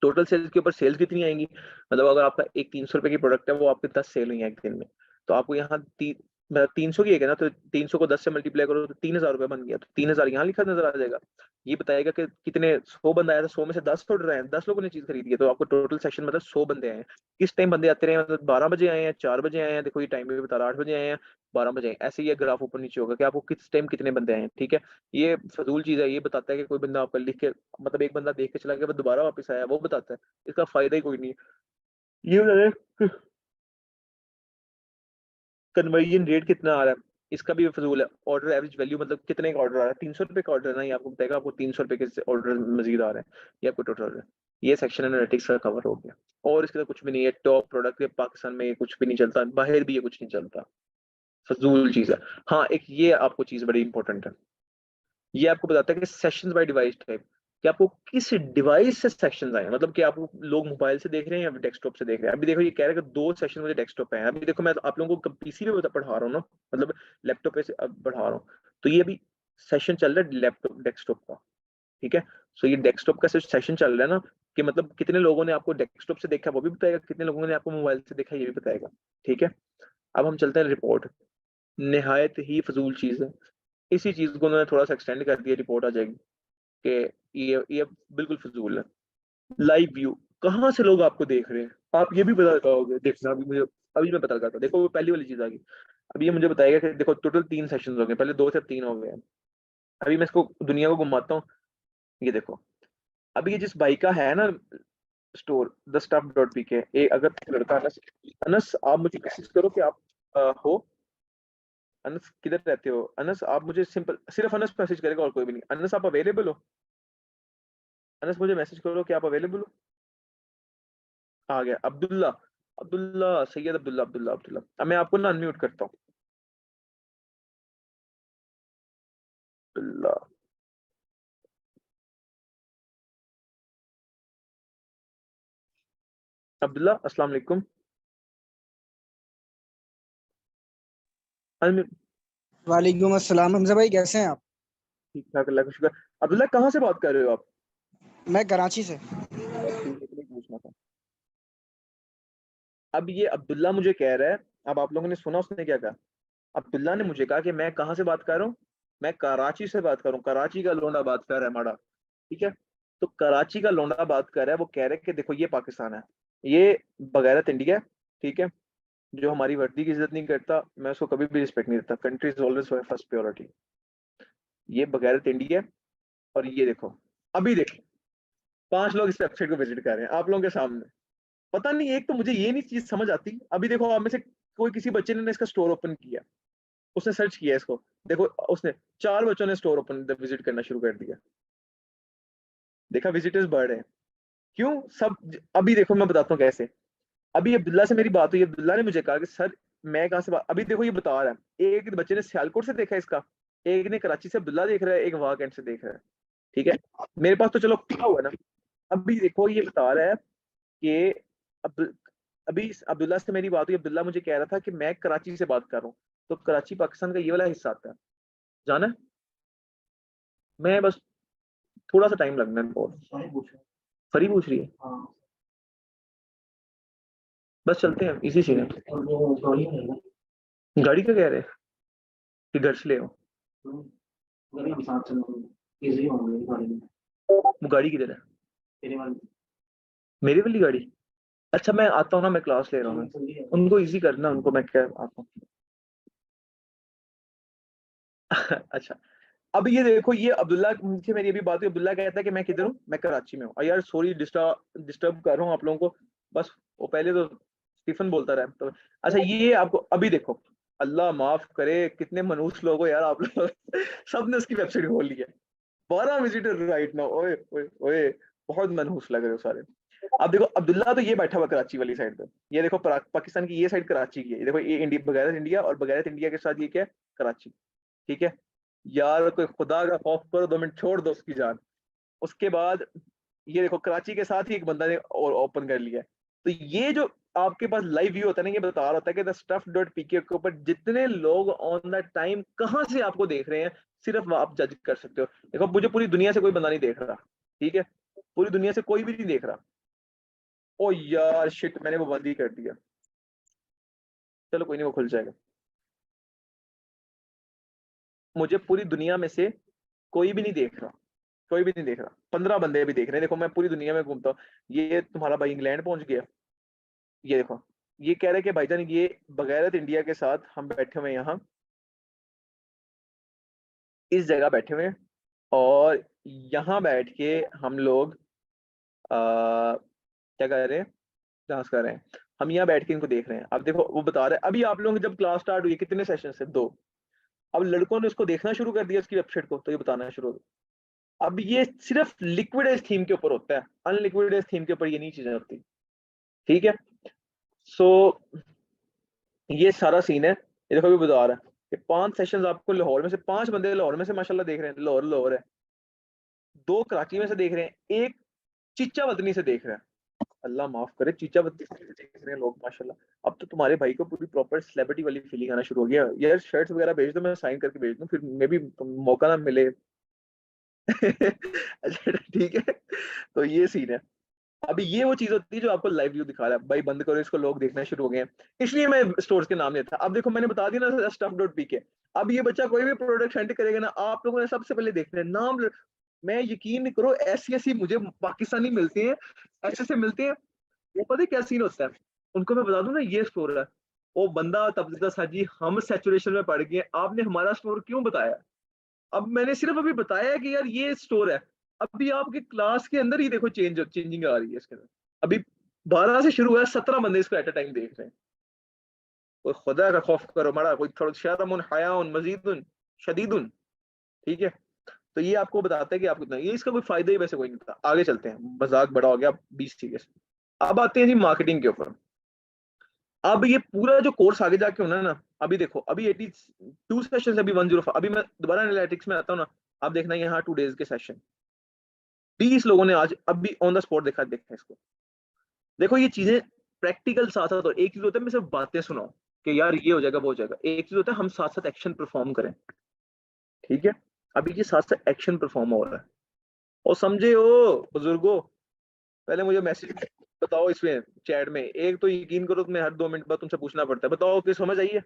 टोटल सेल्स के ऊपर सेल्स कितनी आएंगी, मतलब अगर आपका एक 300 रुपए की प्रोडक्ट है, वो आपके 10 सेल हुई है एक दिन में, तो आपको यहाँ मतलब 300 की है ना, तो 300 को 10 से मल्टीप्लाई करो तो 3000 रुपए बन गया, तो 3000 यहाँ लिखा नजर आ जाएगा। ये बताएगा कि कितने 100 बंदा आया था, 100 में से 10 ऑर्डर आए हैं, 10 लोगों ने चीज खरीदी है, तो आपको टोटल सेशन मतलब 100 बंदे आए हैं। किस टाइम बंदे आते रहे, मतलब 12 बजे आए हैं, 4 बजे आए हैं, देखो ये टाइम भी बता रहा है, 8 बजे आए हैं, 12 बजे आए हैं। ऐसे ही ग्राफ ऊपर नीचे होगा कि आपको किस टाइम कितने बंदे आए हैं। ठीक है, ये फजूल चीज है, ये बताता है कि कोई बंदा आपका लिख के मतलब एक बंदा देख के चला गया, वो दोबारा वापस आया, वो बताता है। इसका फायदा ही कोई नहीं है। ये बताया कन्वर्जन रेट कितना आ रहा है, इसका भी फजूल है। ऑर्डर एवरेज वैल्यू मतलब कितने का ऑर्डर आ रहा है, 300 रुपए का ऑर्डर है ना, ये आपको बताएगा आपको 300 रुपए के ऑर्डर मजीद आ रहे हैं, ये आपको टोटल ऑर्डर। ये सेक्शन एनालिटिक्स का कवर हो गया, और इसके तो कुछ भी नहीं है। टॉप प्रोडक्ट पाकिस्तान में ये कुछ भी नहीं चलता, बाहर भी ये कुछ नहीं चलता, फजूल चीज है। हाँ, एक ये आपको चीज बड़ी इंपॉर्टेंट है, ये आपको बताता है कि सेशंस बाय डिवाइस टाइप, कि आपको किस डिवाइस से सेक्शंस आए हैं। मतलब कि आप लोग मोबाइल से देख रहे हैं या डेस्कटॉप से देख रहे हैं। अभी देखो ये कह रहे हैं कि 2 सेशन मुझे डेस्कटॉप पे हैं। अभी देखो मैं आप लोगों को पीसी पे पढ़ा रहा हूँ ना, मतलब लैपटॉप पे से अब पढ़ा रहा हूँ, तो ये अभी सेशन चल रहा है लैपटॉप डेस्कटॉप का। ठीक है, सो ये डेस्कटॉप का सेशन चल रहा है ना, कि मतलब कितने लोगों ने आपको डेस्कटॉप से देखा वो भी बताएगा, कितने लोगों ने आपको मोबाइल से देखा ये भी बताएगा। ठीक है, अब हम चलते हैं रिपोर्ट। निहायत ही फजूल चीज है, इसी चीज को उन्होंने थोड़ा सा एक्सटेंड कर दिया, रिपोर्ट आ जाएगी कि ये बिल्कुल फजूल है। लाइव व्यू, कहाँ से लोग आपको देख रहे हैं, आप ये भी बता पाओगे? देखना अभी मुझे, अभी मैं पता करता हूँ। देखो वो पहली वाली चीज आ गई। अब ये मुझे बताएगा कि देखो टोटल 3 सेशंस हो गए, पहले 2 से 3 हो गए हैं। अभी मैं इसको दुनिया को घुमाता हूँ। ये देखो, अभी ये जिस बाइक का है ना store the stuff dot P के, अगर लड़का अनस, अनस आप मुझे मैसेज करो कि आप हो। अनस किधर रहते हो? अनस आप मुझे सिंपल सिर्फ अनस मैसेज करेगा और कोई भी नहीं। अनस आप अवेलेबल हो? अनस मुझे मैसेज करो कि आप अवेलेबल हो। आ गया अब्दुल्ला, अब्दुल्ला सैयद अब्दुल्ला, अब्दुल्ला अब्दुल्ला। अब मैं आपको ना अनम्यूट करता हूँ। अब्दुल्ला, अब्दुल्ला अस्सलाम वालेकुम। अनम्यूट। वालेकुम अस्सलाम। हमजा भाई कैसे हैं आप? ठीक ठाक, अल्लाह का शुक्र। अब्दुल्ला कहाँ से बात कर रहे हो आप? मैं कराची से। ठीक है, इतनी पूछना था। अब ये अब्दुल्ला मुझे कह रहा है, अब आप लोगों ने सुना उसने क्या कहा। अब्दुल्ला ने मुझे कहा कि मैं कहाँ से बात कर रहा हूँ, मैं कराची से बात कर रहा हूँ, कराची का लोंडा बात कर रहा है माड़ा। ठीक है, तो कराची का लोंडा बात कर रहा है, वो कह रहे हैं कि देखो ये पाकिस्तान है, ये बगैरत इंडिया है। ठीक है, जो हमारी वर्दी की इज्जत नहीं करता, मैं उसको कभी भी रिस्पेक्ट नहीं देता। Country is always first purity. ये बगैरत इंडिया है। और ये देखो, अभी देखो 5 लोग इस वेबसाइट को विजिट कर रहे हैं आप लोगों के सामने। पता नहीं, एक तो मुझे ये नहीं चीज समझ आती। अभी देखो आप में से कोई किसी बच्चे ने इसका स्टोर ओपन किया, उसने सर्च किया इसको, देखो उसने 4 बच्चों ने स्टोर ओपन विजिट करना शुरू कर दिया। देखा, विजिटर्स बढ़ रहे हैं। क्यों सब? अभी देखो मैं बताता हूँ कैसे। अभी अब्दुल्ला से मेरी बात हुई, अब्दुल्ला ने मुझे कहा कि सर मैं कहाँ से बात, अभी देखो ये बता रहा है, एक बच्चे ने सियालकोट से देखा इसका, एक ने कराची से अब्दुल्ला देख रहा है, एक वाह कैंट से देख रहा है। ठीक है, मेरे पास तो चलो क्या हुआ ना। अभी देखो ये बता रहा है कि अब अभी अब्दुल्ला से मेरी बात हुई, अब्दुल्ला मुझे कह रहा था कि मैं कराची से बात कर रहा हूँ, तो कराची पाकिस्तान का ये वाला हिस्सा आता है, जाना है? मैं बस थोड़ा सा टाइम लगना है बहुत। फरी पूछ रही है, बस चलते हैं इसी से। गाड़ी का कह रहे हैं कि घर से ले आओ? वो गाड़ी किधर है? मेरी वाली गाड़ी? अच्छा मैं आता हूँ ना, मैं क्लास ले रहा हूँ, उनको इजी करना, उनको मैं क्या आता हूँ। अच्छा, अब ये देखो, ये अब्दुल्ला मुझसे मेरी अभी बात हुई, अब्दुल्ला कहता है कि मैं किधर हूँ, मैं कराची में हूँ। और यार सॉरी डिस्टर्ब कर रहा हूँ आप लोगों को, बस वो पहले तो स्टीफन बोलता रहा तो। अच्छा ये आपको अभी देखो, अल्लाह माफ करे कितने मनहूस लोग हो यार आप लोग। सबने उसकी वेबसाइट खोल ली है, 12 विजिटर राइट नाउ, ओए ओए ओए, बहुत मनहूस लग रहे हो सारे। अब देखो अब्दुल्ला तो ये बैठा हुआ कराची वाली साइड पे, ये देखो पाकिस्तान की ये साइड कराची की है, ये देखो ये इंडिया, बगैरत इंडिया, और बगैरत इंडिया के साथ ये क्या है, कराची। ठीक है यार, कोई खुदा का खौफ करो, 2 मिनट छोड़ दो उसकी जान। उसके बाद ये देखो कराची के साथ ही एक बंदा ने और ओपन कर लिया है। तो ये जो आपके पास लाइव व्यू होता है ना, ये बता रहा होता है कि द स्टफ डॉट पीके के ऊपर जितने लोग ऑन द टाइम कहाँ से आपको देख रहे हैं, सिर्फ आप जज कर सकते हो। देखो मुझे पूरी दुनिया से कोई बंदा नहीं देख रहा, ठीक है, पूरी दुनिया से कोई भी नहीं देख रहा। ओ यार शिट, मैंने वो बंद ही कर दिया, चलो कोई नहीं, वो खुल जाएगा। मुझे पूरी दुनिया में से कोई भी नहीं देख रहा, कोई भी नहीं देख रहा, 15 बंदे भी देख रहे हैं। देखो मैं पूरी दुनिया में घूमता हूँ, ये तुम्हारा भाई इंग्लैंड पहुंच गया, ये देखो, ये कह रहे हैं कि भाईजान ये बगैरत इंडिया के साथ हम बैठे हुए हैं यहाँ इस जगह बैठे हुए हैं, और यहाँ बैठ के हम लोग क्या कर रहे हैं, डांस कर रहे हैं, हम यहाँ बैठ के इनको देख रहे हैं। अब देखो वो बता रहे हैं, अभी आप लोगों की जब क्लास स्टार्ट हुई कितने सेशन से, 2। अब लड़कों ने उसको देखना शुरू कर दिया उसकी वेबसाइट को, तो ये बताना शुरू हो गया। अब ये सिर्फ लिक्विड थीम के ऊपर होता है, अनलिक्विड थीम के ऊपर ये नहीं चीजें होती, ठीक है। सो ये सारा सीन है, ये देखो भी बता रहा है कि 5 सेशंस आपको लाहौर में से, 5 बंदे लाहौर में से माशाल्लाह देख रहे हैं, लाहौर लाहौर है, 2 कराची में से देख रहे हैं, एक चीचा वतनी से देख रहे हैं। अल्लाह माफ करे, चीचा वतनी से देख रहे हैं लोग माशाल्लाह। अब तो तुम्हारे भाई को पूरी प्रॉपर सेलिब्रिटी वाली फीलिंग आना शुरू हो गया यार। शर्ट्स वगैरह भेज दो, मैं साइन करके भेज दूं, फिर मे भी मौका ना मिले। अच्छा ठीक है, तो ये सीन है। अभी ये वो चीज होती है जो आपको लाइव व्यू दिखा रहा है, भाई बंद करो इसको, लोग देखना शुरू हो गए हैं, इसलिए मैं स्टोर्स के नाम लेता। अब देखो मैंने बता दिया ना स्टफ डॉट पी के, अब ये बच्चा कोई भी प्रोडक्ट सेंड करेगा ना, आप लोगों ने सबसे पहले देखना है नाम। मैं यकीन नहीं करो, ऐसी ऐसी मुझे पाकिस्तानी मिलते हैं, ऐसे ऐसे मिलते हैं, वो पता है क्या सीन होता है, उनको मैं बता दूं ना ये स्टोर है, वो बंदा तब सा जी हम सैचुरेशन में पड़ गए, आपने हमारा स्टोर क्यों बताया। अब मैंने सिर्फ अभी बताया कि यार ये स्टोर है, अभी आपके क्लास के अंदर ही देखो चेंजिंग आ रही है इसके अंदर। अभी 12 से शुरू हुआ है, 17 बंदे इसको एट अ टाइम देख रहे हैं। कोई खुदा का खौफ करो मरा, कोई थोड़ा शर्मुन हयाउन मजीदुन शदीदुन, ठीक है। तो ये आपको बताता है कि आपको ये इसका कोई फायदा ही वैसे कोई नहीं था। आगे चलते हैं, मजाक बड़ा हो गया, 20 सीरियस। अब आते हैं जी मार्केटिंग के ऊपर। अब ये पूरा जो कोर्स आगे जाके होना है ना, अभी देखो अभी 82 सेशन, अभी 105, अभी मैं दोबारा एनालिटिक्स में आता हूँ ना, आप देखना यहाँ 2 डेज के सेशन, 20 लोगों ने आज अभी ऑन द स्पॉट देखा इसको। देखो ये चीजें प्रैक्टिकल साथ साथ, और एक चीज होता है मैं सिर्फ बातें सुनाऊं कि यार ये हो जाएगा वो हो जाएगा, एक चीज होता है हम साथ साथ एक्शन परफॉर्म करें, ठीक है। अभी ये साथ साथ एक्शन परफॉर्म हो रहा है, और समझे हो बुजुर्गो, पहले मुझे मैसेज बताओ इसमें चैट में, एक तो यकीन करो तुम्हें हर 2 मिनट बाद तुमसे पूछना पड़ता है, बताओ कि समझ आई है।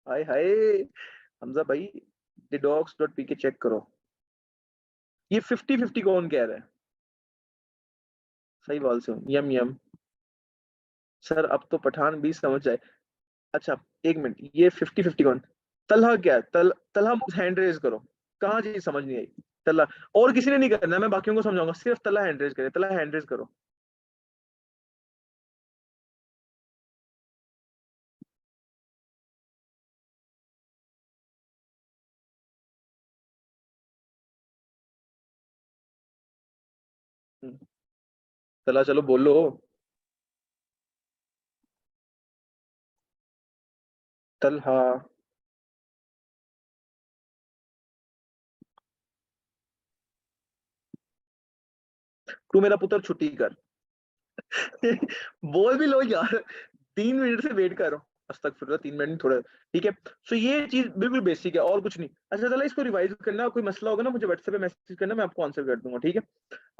हाय हाय, हमजा भाई डॉग्स डॉट पी के चेक करो, ये 50-50 कौन कह रहा है, सही बात से यम यम। सर अब तो पठान भी समझ जाए। अच्छा एक मिनट, ये 50-50 कौन, तलहा क्या है, तलहा हैंड रेज करो, कहाँ चीज समझ नहीं आई, तलहा। और किसी ने नहीं करना, मैं बाकियों को समझाऊंगा, सिर्फ तलहा हैंड रेज करे, तलहा हैंड रेज करो। तलहा चलो बोलो। तलहा, तू मेरा पुत्र छुट्टी कर। बोल भी लो यार, 3 मिनट से वेट कर रहा हूँ, अस्तगफिरुल्लाह, 3 मिनट नहीं थोड़ा, ठीक है। सो ये चीज बिल्कुल बेसिक है और कुछ नहीं। अच्छा चलो इसको रिवाइज करना, कोई मसला होगा ना मुझे व्हाट्सएप पे मैसेज करना, मैं आपको आंसर कर दूंगा, ठीक है।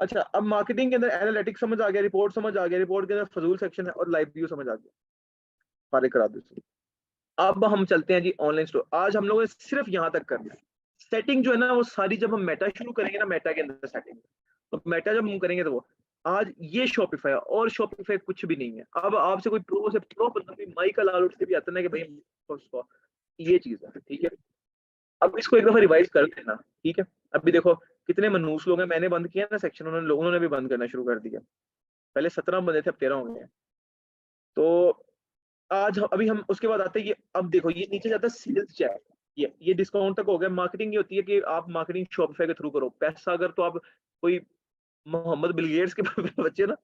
अच्छा अब मार्केटिंग के अंदर एनालिटिक्स समझ आ गया, रिपोर्ट समझ आ गया, रिपोर्ट के अंदर फजूल सेक्शन है, और लाइव व्यू समझ आ गया, फारिग करा दो इसको। अब हम चलते हैं जी ऑनलाइन स्टोर, आज हम लोग ने सिर्फ यहाँ तक करना है। सेटिंग जो है ना वो सारी जब हम मेटा शुरू करेंगे ना, मेटा के अंदर सेटिंग, तो मेटा जब मूव करेंगे तो वो आज ये शॉपिफाई और शॉपिफाई कुछ भी नहीं है। अब आपसे कोई प्रो से प्रो बंदा भी माइकल आलोट से भी आता ना कि भाई ये चीज है, ठीक है। अब इसको एक दफा रिवाइज कर देना, ठीक है। अभी देखो कितने मनूस लोग हैं, मैंने बंद किया ना सेक्शन, उन्होंने भी बंद करना शुरू कर दिया। पहले 17 बंदे थे, अब 13 हो गए हैं। तो आज अभी हम उसके बाद आते हैं ये, अब देखो ये नीचे जाता है सेल्स चैट, ये डिस्काउंट तक हो गया। मार्केटिंग ये होती है कि आप मार्केटिंग शॉपिफाई के थ्रू करो। पैसा अगर तो आप कोई मोहम्मद बिल गेट्स के बच्चे ना,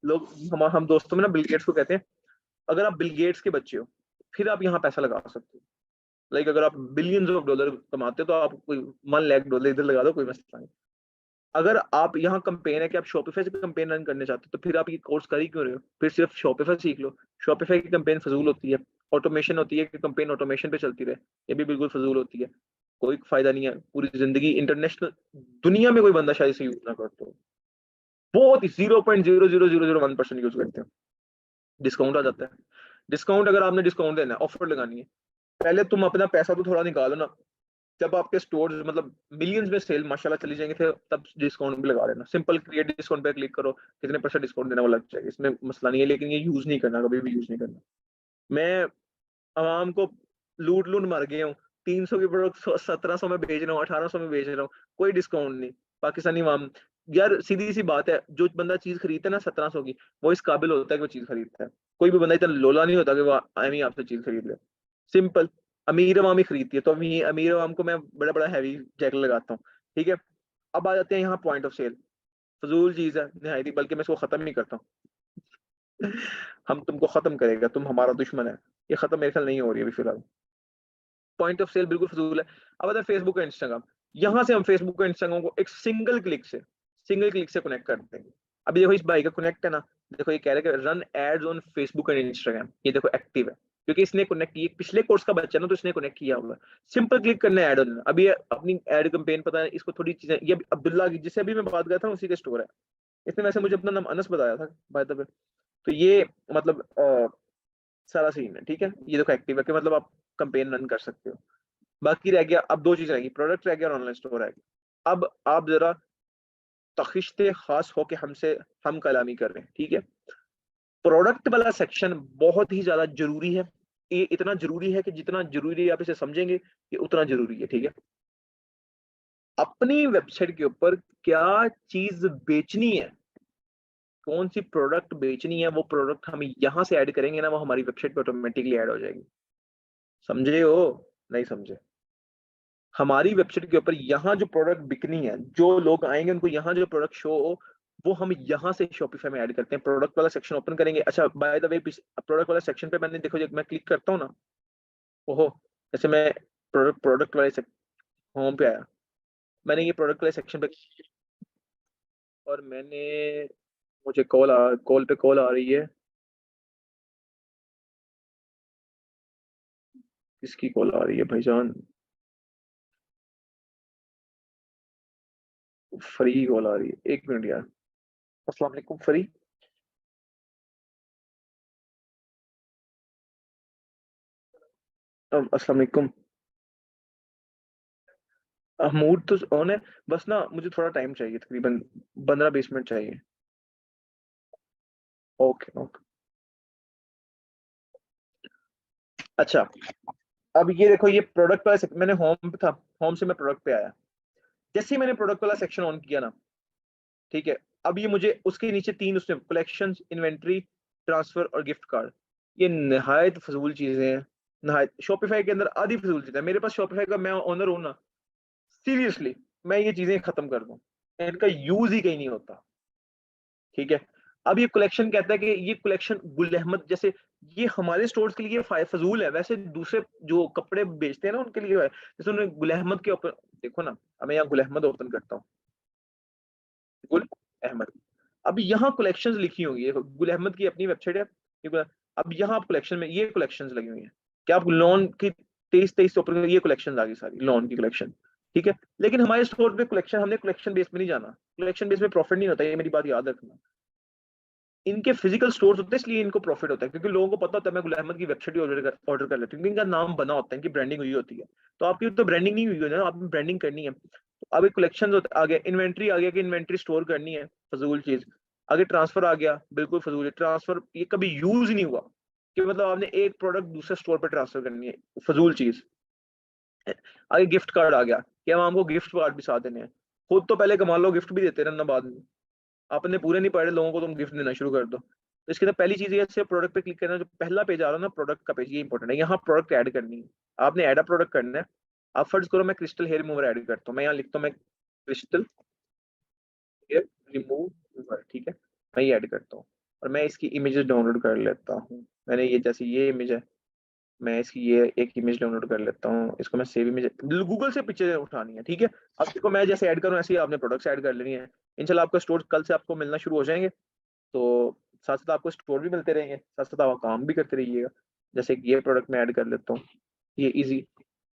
लोग हम दोस्तों में ना बिल गेट्स को कहते हैं, अगर आप बिल गेट्स के बच्चे हो फिर आप यहाँ पैसा लगा सकते हो। लाइक अगर आप बिलियंस ऑफ डॉलर कमाते हो तो आप कोई 1 लाख डॉलर इधर लगा दो, कोई मसला नहीं। अगर आप यहाँ कंपेन है कि आप शॉपिफाई से कंपेन रन करने चाहते हो तो फिर आप ये कोर्स कर ही क्यों रहे हो? फिर सिर्फ शॉपिफाई सीख लो। शॉपिफाई की कंपेन फजूल होती है, ऑटोमेशन होती है कि कंपेन ऑटोमेशन पे चलती रहे, ये भी बिल्कुल फजूल होती है, कोई फायदा नहीं है। पूरी जिंदगी इंटरनेशनल दुनिया में कोई बंदा शायद से यूज ना करते हो, बहुत ही 0.00001% यूज करते हैं। डिस्काउंट आ जाता है, डिस्काउंट अगर आपने डिस्काउंट देना है, ऑफर लगानी है, पहले तुम अपना पैसा तो थोड़ा निकालो ना। जब आपके स्टोर मतलब मिलियंस में सेल माशाल्लाह चली जाएंगे फिर तब डिस्काउंट भी लगा लेना। सिंपल क्रिएट डिस्काउंट पे क्लिक करो, कितने % डिस्काउंट देना वो लग जाएगा, इसमें मसला नहीं है। लेकिन ये यूज नहीं करना, कभी भी यूज नहीं करना। मैं आवाम को लूट लूट मर गया हूँ। 300 की प्रोडक्ट 1700 में बेच रहा हूँ, 1800 में बेच रहा हूँ, कोई डिस्काउंट नहीं। पाकिस्तानी आवाम यार, सीधी सी बात है, जो बंदा चीज खरीदता है ना 1700 की, वो इस काबिल होता है कि वो चीज खरीदता है। कोई भी बंदा इतना लोला नहीं होता कि वो एम आपसे चीज खरीद ले। सिंपल। अमीर अवाम ही खरीदती है, तो अमीर अवाम को मैं बड़ा बड़ा हैवी जैकेट लगाता हूँ, ठीक है। अब आ जाते हैं यहाँ पॉइंट ऑफ सेल, फजूल चीज है निहायती, बल्कि मैं इसको खत्म नहीं करता हूँ। हम तुमको खत्म करेगा, तुम हमारा दुश्मन है, ये खत्म मेरे ख्याल नहीं हो रही है अभी फिलहाल। पॉइंट ऑफ सेल बिल्कुल फजूल है। अब आता है फेसबुक और इंस्टाग्राम। यहाँ से हम फेसबुक और इंस्टाग्राम को एक सिंगल क्लिक से कनेक्ट कर देंगे। अभी देखो इस भाई का कनेक्ट है ना, देखो ये कह रहा है कि run ads on Facebook and Instagram, ये देखो एक्टिव है क्योंकि इसने कनेक्ट किया, पिछले कोर्स का बच्चा ना तो इसने कनेक्ट किया हुआ। सिंपल क्लिक करना है ऐड ऑन। अभी ये अपनी एड कैंपेन पता है इसको, थोड़ी चीजें, ये अब्दुल्ला की जिससे अभी मैं बात कर रहा था उसी का स्टोर है। इसने वैसे मुझे अपना नाम अनस बताया था बाय द वे। तो ये मतलब सारा सीन है, ठीक है। ये देखो एक्टिव है कि मतलब आप कंपेन रन कर सकते हो। बाकी रह गया, अब 2 चीज रहेगी, प्रोडक्ट रह गया और ऑनलाइन स्टोर रह गया। अब आप जरा तखिश्ते खास हो के हमसे हम कलामी कर रहे हैं, ठीक है। प्रोडक्ट वाला सेक्शन बहुत ही ज्यादा जरूरी है। ये इतना जरूरी है कि जितना जरूरी आप इसे समझेंगे ये उतना जरूरी है, ठीक है। अपनी वेबसाइट के ऊपर क्या चीज बेचनी है, कौन सी प्रोडक्ट बेचनी है, वो प्रोडक्ट हम यहाँ से ऐड करेंगे ना, वो हमारी वेबसाइट पे ऑटोमेटिकली ऐड हो जाएगी। समझे हो? नहीं समझे? हमारी वेबसाइट के ऊपर यहाँ जो प्रोडक्ट बिकनी है, जो लोग आएंगे उनको यहाँ जो प्रोडक्ट शो हो, वो हम यहाँ से शॉपिफाई में ऐड करते हैं। प्रोडक्ट वाला सेक्शन ओपन करेंगे। अच्छा बाय द वे, प्रोडक्ट वाला सेक्शन पे मैंने देखो, जब मैं क्लिक करता हूँ ना, ओहो, जैसे मैं प्रोडक्ट वाले होम पे आया, मैंने ये प्रोडक्ट वाले सेक्शन पे, और मैंने, मुझे कॉल पे कॉल आ रही है। किसकी कॉल आ रही है भाईजान? फ्री कॉल आ रही है, 1 मिनट यार। अस्सलाम वालेकुम फ्री। अस्सलाम वालेकुम। मूड तो ऑन है, बस ना मुझे थोड़ा टाइम चाहिए, तकरीबन 15-20 मिनट चाहिए। Okay okay. अच्छा, अब ये देखो, ये प्रोडक्ट वाला मैंने होम पे था, होम से मैं प्रोडक्ट पे आया। जैसे ही मैंने प्रोडक्ट वाला सेक्शन ऑन किया ना, ठीक है, अब ये मुझे उसके नीचे 3 उसने कलेक्शन, इन्वेंट्री, ट्रांसफर और गिफ्ट कार्ड। ये नहायत फजूल चीजें हैं। नहायत शॉपिफाई के अंदर आधी फजूल चीजें, मेरे पास शॉपिफाई का मैं ऑनर हूं ना, सीरियसली मैं ये चीजें खत्म कर दूं, इनका यूज ही कहीं नहीं होता, ठीक है। अब ये कलेक्शन कहता है कि ये कलेक्शन गुल अहमद जैसे, ये हमारे स्टोर्स के लिए फजूल है, वैसे दूसरे जो कपड़े बेचते हैं ना उनके लिए है। जैसे उन्होंने गुल अहमद के ऊपर देखो ना, अब मैं यहाँ गुल अहमद ओपन करता हूँ, गुल अहमद। अब यहाँ कलेक्शंस लिखी होंगी, ये गुल अहमद की अपनी वेबसाइट है, अब यहाँ आप कलेक्शन में ये कलेक्शंस लगी हुई हैं। क्या आप लोन की 23 ओपन, ये कलेक्शन आ गई सारी लोन की कलेक्शन, ठीक है। लेकिन हमारे स्टोर पे कलेक्शन, हमने कलेक्शन बेस में नहीं जाना, कलेक्शन बेस में प्रॉफिट नहीं होता, ये मेरी बात याद रखना। इनके फिजिकल स्टोर्स होते हैं इसलिए इनको प्रॉफिट होता है, क्योंकि लोगों को पता होता है मैं गुल अहमद की वेबसाइट ऑर्डर कर लेती हूँ, क्योंकि इनका नाम बना होता है, इनकी ब्रांडिंग हुई होती है। तो आपकी तो ब्रांडिंग नहीं हुई है ना, आपने ब्रांडिंग करनी है। अब एक कलेक्शन आ गया, इन्वेंट्री आ गया कि इन्वेंट्री स्टोर करनी है, फजूल चीज। आगे ट्रांसफर आ गया, बिल्कुल फजूल है ट्रांसफर, ये कभी यूज नहीं हुआ कि मतलब आपने एक प्रोडक्ट दूसरे स्टोर पर ट्रांसफर करनी है, फजूल चीज। आगे गिफ्ट कार्ड आ गया कि हम आपको गिफ्ट कार्ड भी साथ देने हैं, खुद तो पहले कमा लो, गिफ्ट भी देते रहना बाद में, आपने पूरे नहीं पढ़े लोगों को तुम गिफ्ट देना शुरू कर दो। तो इसके अंदर पहली चीज ये है प्रोडक्ट पे क्लिक करना, जो पहला पेज आ रहा है ना प्रोडक्ट का पेज, ये इंपॉर्टेंट है, यहाँ प्रोडक्ट ऐड करनी है, आपने ऐड अ प्रोडक्ट करना है। आप फर्ज करो मैं क्रिस्टल हेयर रिमूवर ऐड करता हूँ, मैं यहाँ लिखता हूँ मैं क्रिस्टल हेयर रिमूवर, ठीक है, मैं ये ऐड करता हूँ और मैं इसकी इमेजेस डाउनलोड कर लेता हूँ। मैंने ये जैसे ये इमेज है, मैं इसकी ये एक इमेज डाउनलोड कर लेता हूँ, इसको मैं सेव इमेज, गूगल से पिक्चर उठानी है, ठीक है। अब इसको मैं जैसे ऐड करूँ ऐसे ही आपने प्रोडक्ट्स ऐड कर लेनी है। इंशाल्लाह आपका स्टोर कल से आपको मिलना शुरू हो जाएंगे, तो साथ साथ आपको स्टोर भी मिलते रहेंगे, साथ साथ आप काम भी करते रहिएगा। जैसे कि ये प्रोडक्ट मैं ऐड कर लेता हूँ, ये इजी,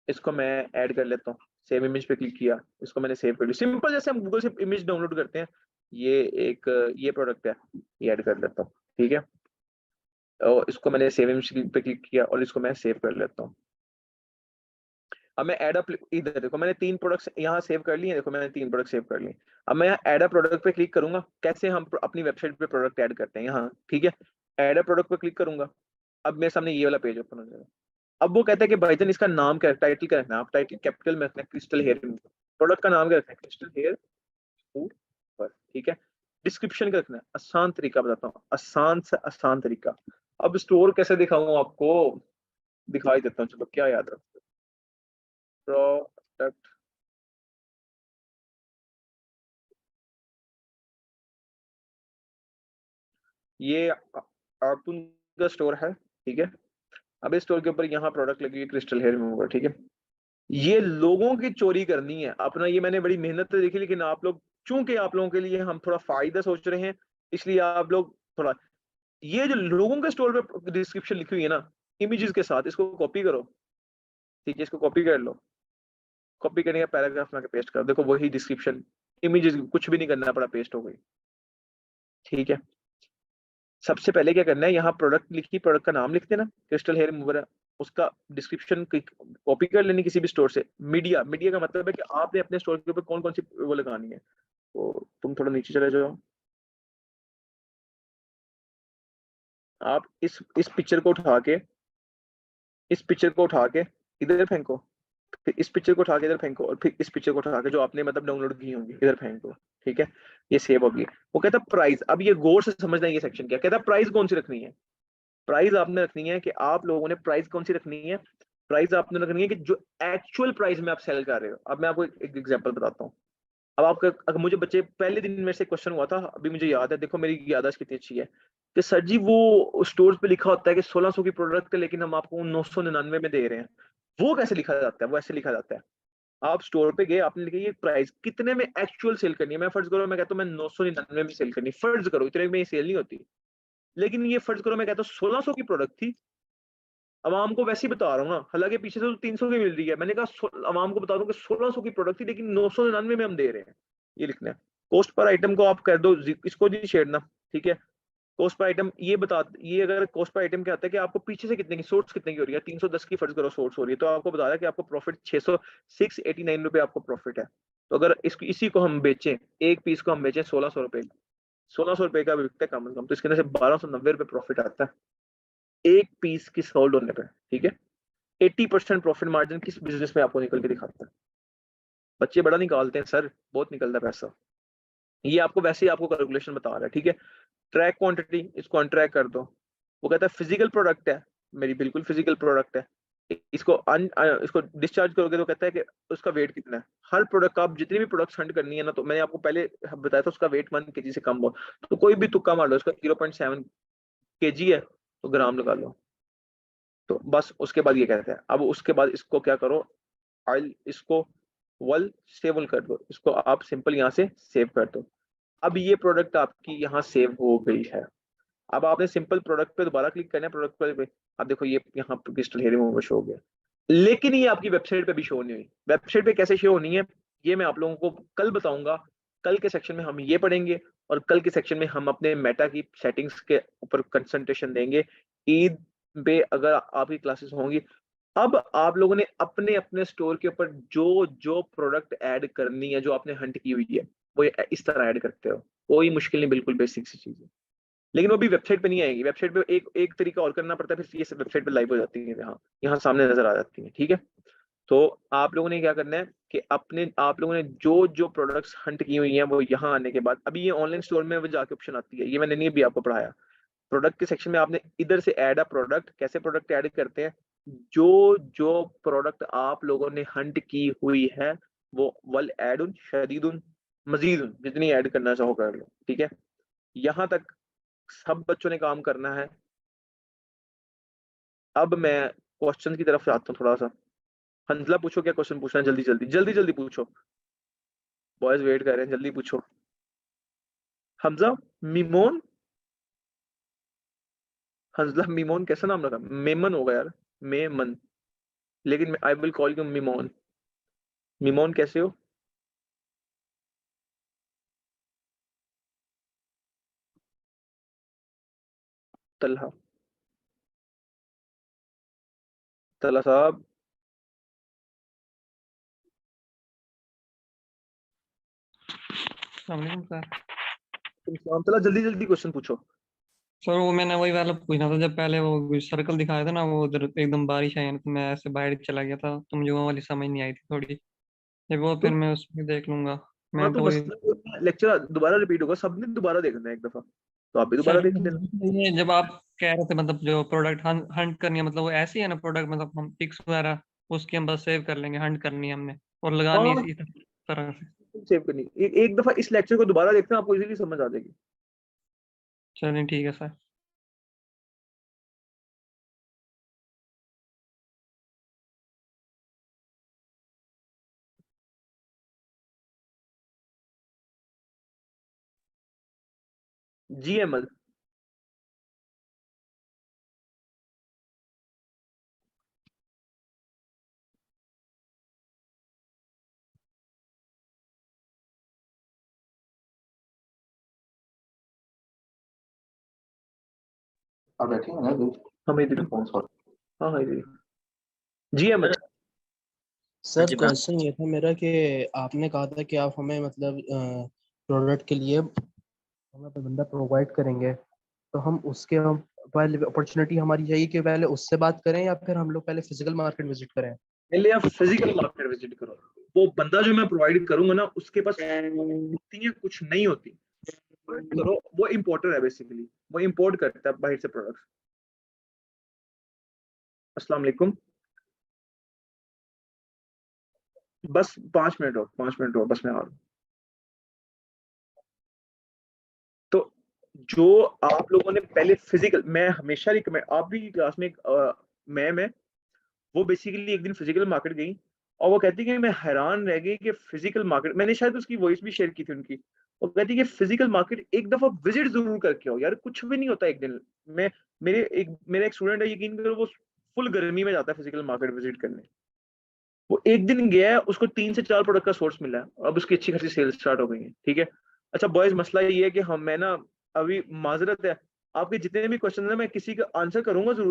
इसको मैं ऐड कर लेता हूँ, सेव इमेज पे क्लिक किया, इसको मैंने सेव कर लिया, सिंपल जैसे हम गूगल से इमेज डाउनलोड करते हैं। ये एक ये प्रोडक्ट है, ये ऐड कर लेता हूँ, ठीक है। और इसको मैंने सेव इमेज पे क्लिक किया और इसको मैं सेव कर लेता हूँ। अब मैं ऐड अप, इधर देखो मैंने 3 प्रोडक्ट्स यहाँ सेव कर लिए, देखो मैंने 3 प्रोडक्ट सेव कर लिए। अब मैं यहाँ ऐड अ प्रोडक्ट पे क्लिक करूंगा, कैसे हम अपनी वेबसाइट पे प्रोडक्ट ऐड करते हैं यहाँ, ठीक है। ऐड अ प्रोडक्ट पे क्लिक करूंगा, अब मेरे सामने ये वाला पेज ओपन हो जाएगा। अब वो कहता है कि भाईजान इसका नाम क्या, टाइटल क्या रखना है, आप टाइटल कैपिटल में रखना है, क्रिस्टल हेयर रिमूवर, प्रोडक्ट का नाम क्या रखना है, क्रिस्टल हेयर रिमूवर, ठीक है। डिस्क्रिप्शन क्या रखना है, आसान तरीका बताता हूँ, आसान से आसान तरीका। अब स्टोर कैसे दिखाऊं आपको, दिखाई देता हूँ, चलो क्या याद रखते, प्रोडक्ट, ये आर्टून का स्टोर है, ठीक है। अब इस स्टोर के ऊपर यहाँ प्रोडक्ट लगी है क्रिस्टल हेयर रिमूवर, ठीक है। ये लोगों की चोरी करनी है अपना, ये मैंने बड़ी मेहनत से देखी, लेकिन आप लोग, चूंकि आप लोगों के लिए हम थोड़ा फायदा सोच रहे हैं, इसलिए आप लोग थोड़ा, ये जो लोगों के स्टोर पे डिस्क्रिप्शन लिखी हुई है ना इमेजेस के साथ, इसको कॉपी करो, ठीक है, इसको कॉपी कर लो, कॉपी करने का पैराग्राफ में पेस्ट कर, देखो वही डिस्क्रिप्शन, इमेजेस कुछ भी नहीं करना पड़ा, पेस्ट हो गई, ठीक है। सबसे पहले क्या करना है, यहाँ प्रोडक्ट लिखी, प्रोडक्ट का नाम लिख देना, क्रिस्टल हेयर रिमूवर है, उसका डिस्क्रिप्शन कॉपी कर लेनी किसी भी स्टोर से। मीडिया, मीडिया का मतलब है कि आपने अपने स्टोर के ऊपर कौन कौन सी वो लगानी है, तो तुम थोड़ा नीचे चले जाओ, आप इस पिक्चर को उठा के, इस पिक्चर को उठा के इधर फेंको, फिर इस पिक्चर को उठा के इधर फेंको, और फिर इस पिक्चर को उठा के जो आपने मतलब डाउनलोड की होंगी इधर फेंको, ठीक है। ये सेव होगी। वो कहता है प्राइस, अब ये गौर से समझना है, ये सेक्शन क्या कहता है, प्राइस कौन सी रखनी है, प्राइस आपने रखनी है कि आप लोगों ने प्राइस कौन सी रखनी है, प्राइस आपने रखनी है कि जो एक्चुअल प्राइस में आप सेल कर रहे हो। अब मैं आपको एक एग्जांपल बताता हूँ। अब आपका, अगर मुझे बच्चे पहले दिन मेरे से क्वेश्चन हुआ था, अभी मुझे याद है, देखो मेरी याददाश्त कितनी अच्छी है, कि सर जी वो स्टोर पे लिखा होता है कि 1600 की प्रोडक्ट है, लेकिन हम आपको 999 में दे रहे हैं, वो कैसे लिखा जाता है, वो ऐसे लिखा जाता है। आप स्टोर पे गए, आपने लिखा ये प्राइस कितने में एक्चुअल सेल करनी है, मैं फर्ज करो मैं कहता हूँ मैं 999 में सेल करनी, फर्ज करो इतने में ये सेल नहीं होती, लेकिन ये फर्ज करो मैं कहता हूँ 1600 की प्रोडक्ट थी, अवाम को वैसे ही बता रहा हूँ ना, हालांकि पीछे से तो 300 की मिल रही है, मैंने कहा अवाम को बता दूं कि 1600 की प्रोडक्ट थी लेकिन 999 में हम दे रहे हैं, ये लिखना है। कॉस्ट पर आइटम को आप कर दो, इसको नहीं छेड़ना, ठीक है। कॉस्ट पर आइटम ये बता, ये अगर कॉस्ट पर आइटम क्या आता है कि आपको पीछे से कितने की सोर्स कितने की हो रही है, 310 की फर्ज करो सोर्स हो रही है, तो आपको बता रहा है कि आपको प्रॉफिट 689 रुपए आपको प्रॉफिट है। तो अगर इसको, इसी को हम बेचें, एक पीस को हम बेचें 1600 रुपए, 1600 रुपए का बिकता है कम से कम, तो इसके अंदर से 1290 रुपए प्रॉफिट आता है एक पीस की सोल्ड होने पर, ठीक है। 80% प्रॉफिट मार्जिन किस बिजनेस में आपको निकल के दिखाता है, बच्चे बड़ा निकालते हैं सर, बहुत निकलता है पैसा, ये आपको वैसे ही आपको कैलकुलेशन बता रहा है, ठीक है। ट्रैक क्वांटिटी, इसको अनट्रैक कर दो। वो कहता है फिजिकल प्रोडक्ट है, मेरी बिल्कुल फिजिकल प्रोडक्ट है, इसको डिस्चार्ज करोगे तो कहता है कि उसका वेट कितना है। हर प्रोडक्ट का, आप जितनी भी प्रोडक्ट हंट करनी है ना, तो मैंने आपको पहले बताया था उसका वेट 1 kg से कम हो, तो कोई भी तुक्का मार लो, उसका 0.7 kg है तो ग्राम लगा लो, तो बस उसके बाद ये कहता है, अब उसके बाद इसको क्या करो, ऑयल, इसको वल स्टेबल कर दो, इसको आप सिंपल यहाँ से सेव कर दो। अब ये प्रोडक्ट आपकी यहाँ सेव हो गई है। अब आपने सिंपल प्रोडक्ट पे दोबारा क्लिक करना है, प्रोडक्ट पे आप देखो ये यहाँ क्रिस्टल हेयर रिमूवर शो हो गया, लेकिन ये आपकी वेबसाइट पे भी शो नहीं हुई। वेबसाइट पे कैसे शो होनी है, ये मैं आप लोगों को कल बताऊंगा, कल के सेक्शन में हम ये पढ़ेंगे, और कल के सेक्शन में हम अपने मेटा की सेटिंग्स के ऊपर कंसंट्रेशन देंगे। ईद पे अगर आपकी क्लासेस होंगी अब आप लोगों ने अपने अपने स्टोर के ऊपर जो जो प्रोडक्ट ऐड करनी है, जो आपने हंट की हुई है, वो इस तरह ऐड करते हो। कोई मुश्किल नहीं, बिल्कुल बेसिक सी चीज है। लेकिन वो भी वेबसाइट पे नहीं आएगी। वेबसाइट पे एक एक तरीका और करना पड़ता है, फिर ये वेबसाइट पे लाइव हो जाती है, यहाँ यहाँ सामने नजर आ जाती है। ठीक है, तो आप लोगों ने क्या करना है कि अपने आप लोगों ने जो जो प्रोडक्ट्स हंट की हुई हैं वो यहाँ आने के बाद, अभी ये ऑनलाइन स्टोर में वो जाके ऑप्शन आती है, ये मैंने नहीं अभी आपको पढ़ाया। प्रोडक्ट के सेक्शन में आपने इधर से ऐड अ प्रोडक्ट, कैसे प्रोडक्ट ऐड करते हैं, जो जो प्रोडक्ट आप लोगों ने हंट की हुई है वो वल ऐड उन शदीद उन मजीद उन, जितनी ऐड करना चाहो कर लो। ठीक है, यहाँ तक सब बच्चों ने काम करना है। अब मैं क्वेश्चन की तरफ आता हूँ थोड़ा सा। हंसला पूछो, क्या क्वेश्चन पूछना है? जल्दी जल्दी जल्दी जल्दी पूछो, बॉयज वेट कर रहे हैं, जल्दी पूछो। हमजा, मिमोन, हंसला मिमोन कैसा नाम रखा? मेमन होगा यार, मेमन, लेकिन आई विल कॉल यू मिमोन। मिमोन कैसे हो? तलहा, तला साहब। अस्सलाम वालेकुम सर। तुम तला, जल्दी जल्दी क्वेश्चन पूछो। सर वो मैंने वही वाला पूछना था, जब पहले वो सर्कल दिखाया था ना, वो उधर एकदम बारिश आई ना, तो मैं ऐसे बाहर चला गया था, तो मुझे वो वाली समझ नहीं आई थी थोड़ी। ये वो फिर तुम, मैं उसमें देख लूंगा। हाँ मैं तो तो वही। मसला लेक्चर दोबारा रिपीट होगा, सबने दोबारा देखना है एक दफा, तो आप भी दोबारा सर देख लेना। ये जब आप कह रहे थे मतलब जो प्रोडक्ट हंट करनी है, मतलब वो ऐसी है ना प्रोडक्ट, मतलब हम पिक्स वगैरह उसकी हम बस सेव कर लेंगे, हंट करनी है हमने और लगानी है हाँ, इसी तरह से। सेव करनी एक दफा इस लेक्चर को दोबारा देखना, आपको इजीली समझ आ जाएगी। चलिए ठीक है सर। जी अहमद, आप बैठे हैं ना हम इधर, फोन सॉरी। हाँ हाँ इधर। जी अहमद, सर क्वेश्चन ये था मेरा कि आपने कहा था कि आप हमें मतलब प्रोडक्ट के लिए हमें कोई बंदा प्रोवाइड करेंगे, तो हम उसके हम पहले अपॉर्चुनिटी हमारी चाहिए कि पहले उससे बात करें या फिर हम लोग पहले फिजिकल मार्केट विजिट करें। पहले आप फिजिकल मार्केट विजिट करो। वो बंदा जो मैं प्रोवाइड करूंगा ना, उसके पास होती है कुछ नहीं होती, करो। वो इम्पोर्टर है बेसिकली, वो इम्पोर्ट करता है बाहर से प्रोडक्ट्स। अस्सलाम वालेकुम, बस 5 मिनट और, 5 मिनट और, बस मैं आ रहा हूँ। तो जो आप लोगों ने पहले फिजिकल, मैं हमेशा रिकमेंड, आप भी क्लास में मैम है, वो बेसिकली एक दिन फिजिकल मार्केट गई और वो कहती कि मैं हैरान रह गई कि फिजिकल मार्केट, मैंने शायद उसकी वॉइस भी शेयर की थी उनकी। वो कहती कि फिजिकल मार्केट एक दफा विजिट जरूर करके आओ यार, कुछ भी नहीं होता एक दिन में। मेरा एक स्टूडेंट है, यकीन करो, वो फुल गर्मी में जाता है फिजिकल मार्केट विजिट करने। वो एक दिन गया है, उसको 3 से 4 प्रोडक्ट का सोर्स मिला है, अब उसकी अच्छी खासी सेल स्टार्ट हो गई है। ठीक है, अच्छा बॉयज, मसला ये है कि हम, मैं ना अभी माजरत है, आपके जितने भी क्वेश्चन है मैं किसी का आंसर करूंगा जरूर।